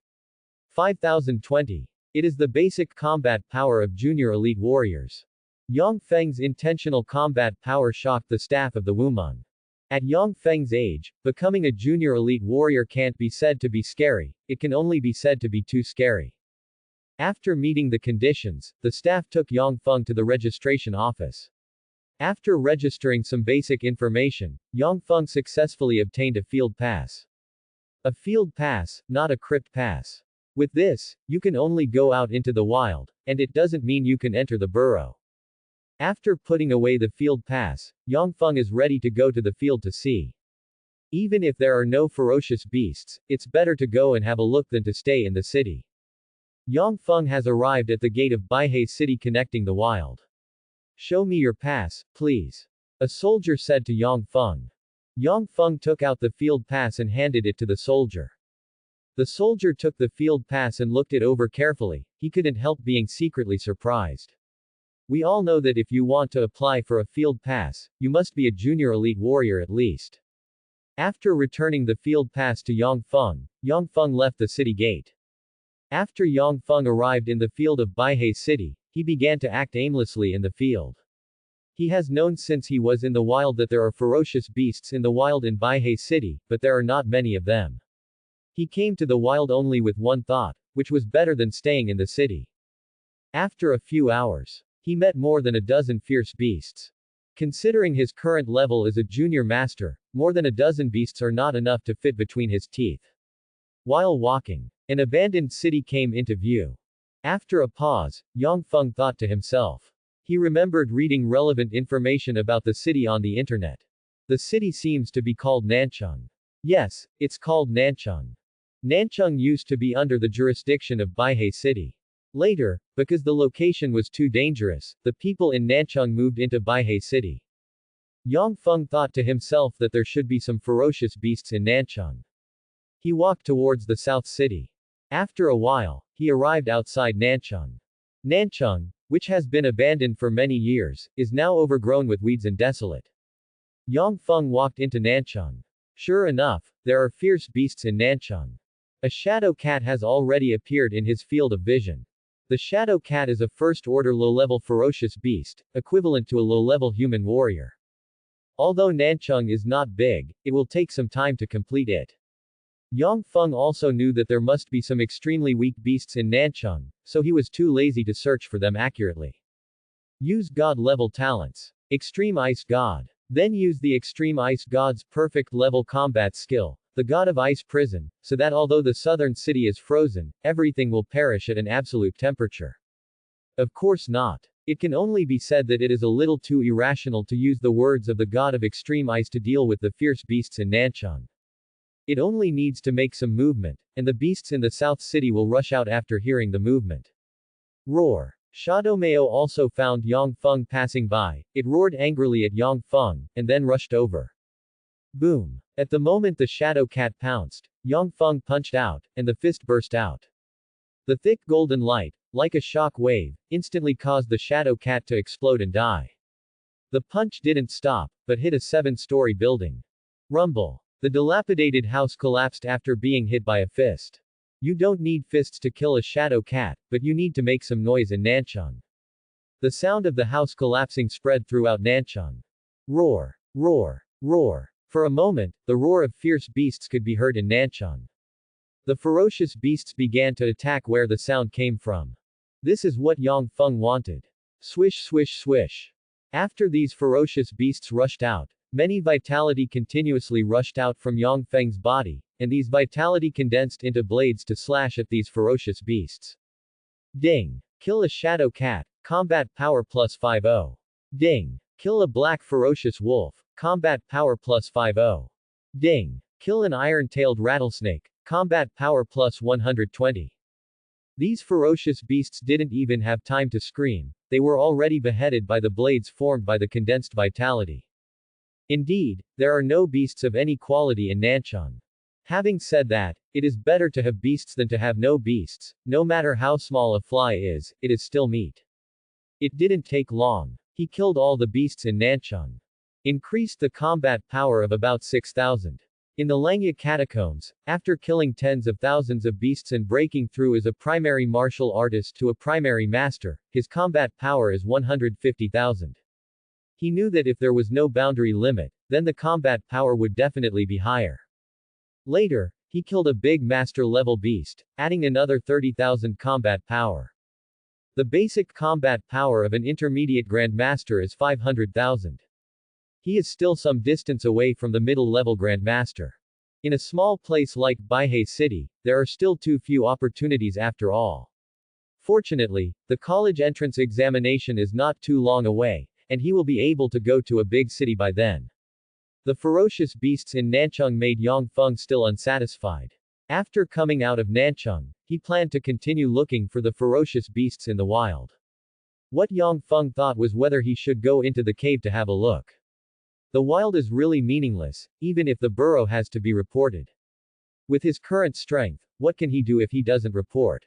5020. It is the basic combat power of junior elite warriors. Yang Feng's intentional combat power shocked the staff of the Wumeng. At Yang Feng's age, becoming a junior elite warrior can't be said to be scary, it can only be said to be too scary. After meeting the conditions, the staff took Yang Feng to the registration office. After registering some basic information, Yang Feng successfully obtained a field pass. A field pass, not a crypt pass. With this, you can only go out into the wild, and it doesn't mean you can enter the burrow. After putting away the field pass, Yang Feng is ready to go to the field to see. Even if there are no ferocious beasts, it's better to go and have a look than to stay in the city. Yang Feng has arrived at the gate of Baihei City connecting the wild. Show me your pass, please. A soldier said to Yang Feng. Yang Feng took out the field pass and handed it to the soldier. The soldier took the field pass and looked it over carefully, he couldn't help being secretly surprised. We all know that if you want to apply for a field pass, you must be a junior elite warrior at least. After returning the field pass to Yang Feng left the city gate. After Yang Feng arrived in the field of Baihei City, he began to act aimlessly in the field. He has known since he was in the wild that there are ferocious beasts in the wild in Baihei City, but there are not many of them. He came to the wild only with one thought, which was better than staying in the city. After a few hours, he met more than a dozen fierce beasts. Considering his current level as a junior master, more than a dozen beasts are not enough to fit between his teeth. While walking, an abandoned city came into view. After a pause, Yang Feng thought to himself. He remembered reading relevant information about the city on the internet. The city seems to be called Nanchang. Yes, it's called Nanchang. Nanchang used to be under the jurisdiction of Baihei City. Later, because the location was too dangerous, the people in Nanchang moved into Baihei City. Yang Feng thought to himself that there should be some ferocious beasts in Nanchang. He walked towards the south city. After a while, he arrived outside Nanchang. Nanchang, which has been abandoned for many years, is now overgrown with weeds and desolate. Yang Feng walked into Nanchang. Sure enough, there are fierce beasts in Nanchang. A shadow cat has already appeared in his field of vision. The shadow cat is a first-order low-level ferocious beast, equivalent to a low-level human warrior. Although Nanchang is not big, it will take some time to complete it. Yang Feng also knew that there must be some extremely weak beasts in Nanchang, so he was too lazy to search for them accurately. Use God-level talents. Extreme Ice God. Then use the Extreme Ice God's perfect level combat skill, the God of Ice Prison, so that although the southern city is frozen, everything will perish at an absolute temperature. Of course not. It can only be said that it is a little too irrational to use the words of the God of Extreme Ice to deal with the fierce beasts in Nanchang. It only needs to make some movement, and the beasts in the south city will rush out after hearing the movement. Roar. Shadomeo also found Yang Feng passing by. It roared angrily at Yang Feng, and then rushed over. Boom. At the moment the shadow cat pounced, Yang Feng punched out, and the fist burst out. The thick golden light, like a shock wave, instantly caused the shadow cat to explode and die. The punch didn't stop, but hit a 7-story building. Rumble. The dilapidated house collapsed after being hit by a fist. You don't need fists to kill a shadow cat, but you need to make some noise in Nanchang. The sound of the house collapsing spread throughout Nanchang. Roar. Roar. Roar. For a moment, the roar of fierce beasts could be heard in Nanchang. The ferocious beasts began to attack where the sound came from. This is what Yang Feng wanted. Swish swish swish. After these ferocious beasts rushed out, many vitality continuously rushed out from Yang Feng's body, and these vitality condensed into blades to slash at these ferocious beasts. Ding. Kill a shadow cat. Combat power plus 50. Ding. Kill a black ferocious wolf. Combat power plus 50. Ding. Kill an iron-tailed rattlesnake. Combat power plus 120. These ferocious beasts didn't even have time to scream, they were already beheaded by the blades formed by the condensed vitality. Indeed, there are no beasts of any quality in Nanchang. Having said that, it is better to have beasts than to have no beasts. No matter how small a fly is, it is still meat. It didn't take long. He killed all the beasts in Nanchang. Increased the combat power of about 6,000. In the Langya catacombs, after killing tens of thousands of beasts and breaking through as a primary martial artist to a primary master, his combat power is 150,000. He knew that if there was no boundary limit, then the combat power would definitely be higher. Later, he killed a big master-level beast, adding another 30,000 combat power. The basic combat power of an intermediate grandmaster is 500,000. He is still some distance away from the middle-level grandmaster. In a small place like Baihei City, there are still too few opportunities after all. Fortunately, the college entrance examination is not too long away, and he will be able to go to a big city by then. The ferocious beasts in Nanchang made Yang Feng still unsatisfied. After coming out of Nanchang, he planned to continue looking for the ferocious beasts in the wild. What Yang Feng thought was whether he should go into the cave to have a look. The wild is really meaningless, even if the burrow has to be reported. With his current strength, what can he do if he doesn't report?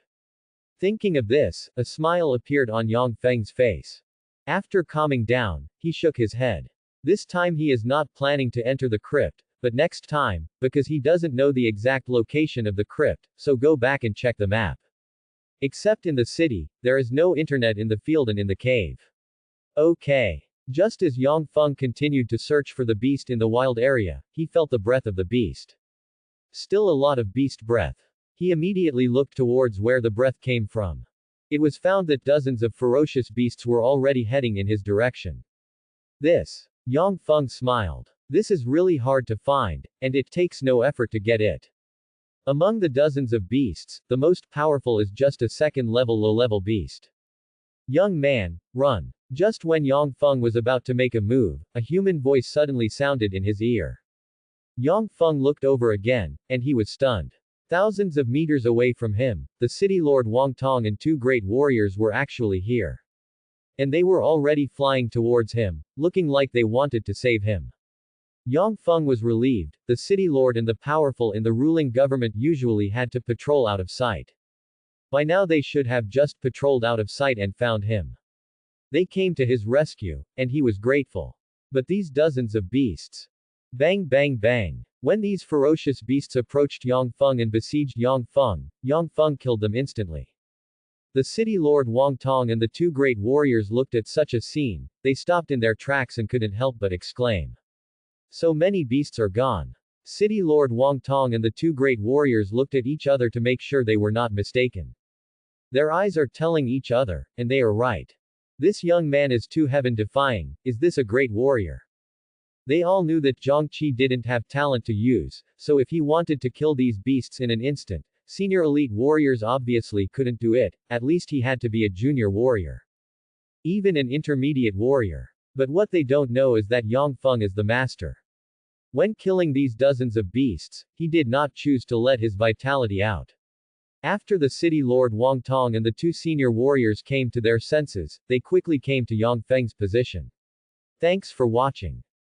Thinking of this, a smile appeared on Yang Feng's face. After calming down, he shook his head. This time he is not planning to enter the crypt, but next time, because he doesn't know the exact location of the crypt, so go back and check the map. Except in the city, there is no internet in the field and in the cave. Okay. Just as Yang Feng continued to search for the beast in the wild area, he felt the breath of the beast. Still a lot of beast breath. He immediately looked towards where the breath came from. It was found that dozens of ferocious beasts were already heading in his direction. This. Yang Feng smiled. This is really hard to find, and it takes no effort to get it. Among the dozens of beasts, the most powerful is just a second-level low-level beast. Young man, run. Just when Yang Feng was about to make a move, a human voice suddenly sounded in his ear. Yang Feng looked over again, and he was stunned. Thousands of meters away from him, the city lord Wang Tong and two great warriors were actually here. And they were already flying towards him, looking like they wanted to save him. Yang Feng was relieved. The city lord and the powerful in the ruling government usually had to patrol out of sight. By now they should have just patrolled out of sight and found him. They came to his rescue, and he was grateful. But these dozens of beasts. Bang bang bang. When these ferocious beasts approached Yang Feng and besieged Yang Feng killed them instantly. The city lord Wang Tong and the two great warriors looked at such a scene, they stopped in their tracks and couldn't help but exclaim. So many beasts are gone. City lord Wang Tong and the two great warriors looked at each other to make sure they were not mistaken. Their eyes are telling each other, and they are right. This young man is too heaven-defying. Is this a great warrior? They all knew that Zhang Qi didn't have talent to use, so if he wanted to kill these beasts in an instant, senior elite warriors obviously couldn't do it, at least he had to be a junior warrior. Even an intermediate warrior. But what they don't know is that Yang Feng is the master. When killing these dozens of beasts, he did not choose to let his vitality out. After the city lord Wang Tong and the two senior warriors came to their senses, they quickly came to Yang Feng's position. Thanks for watching.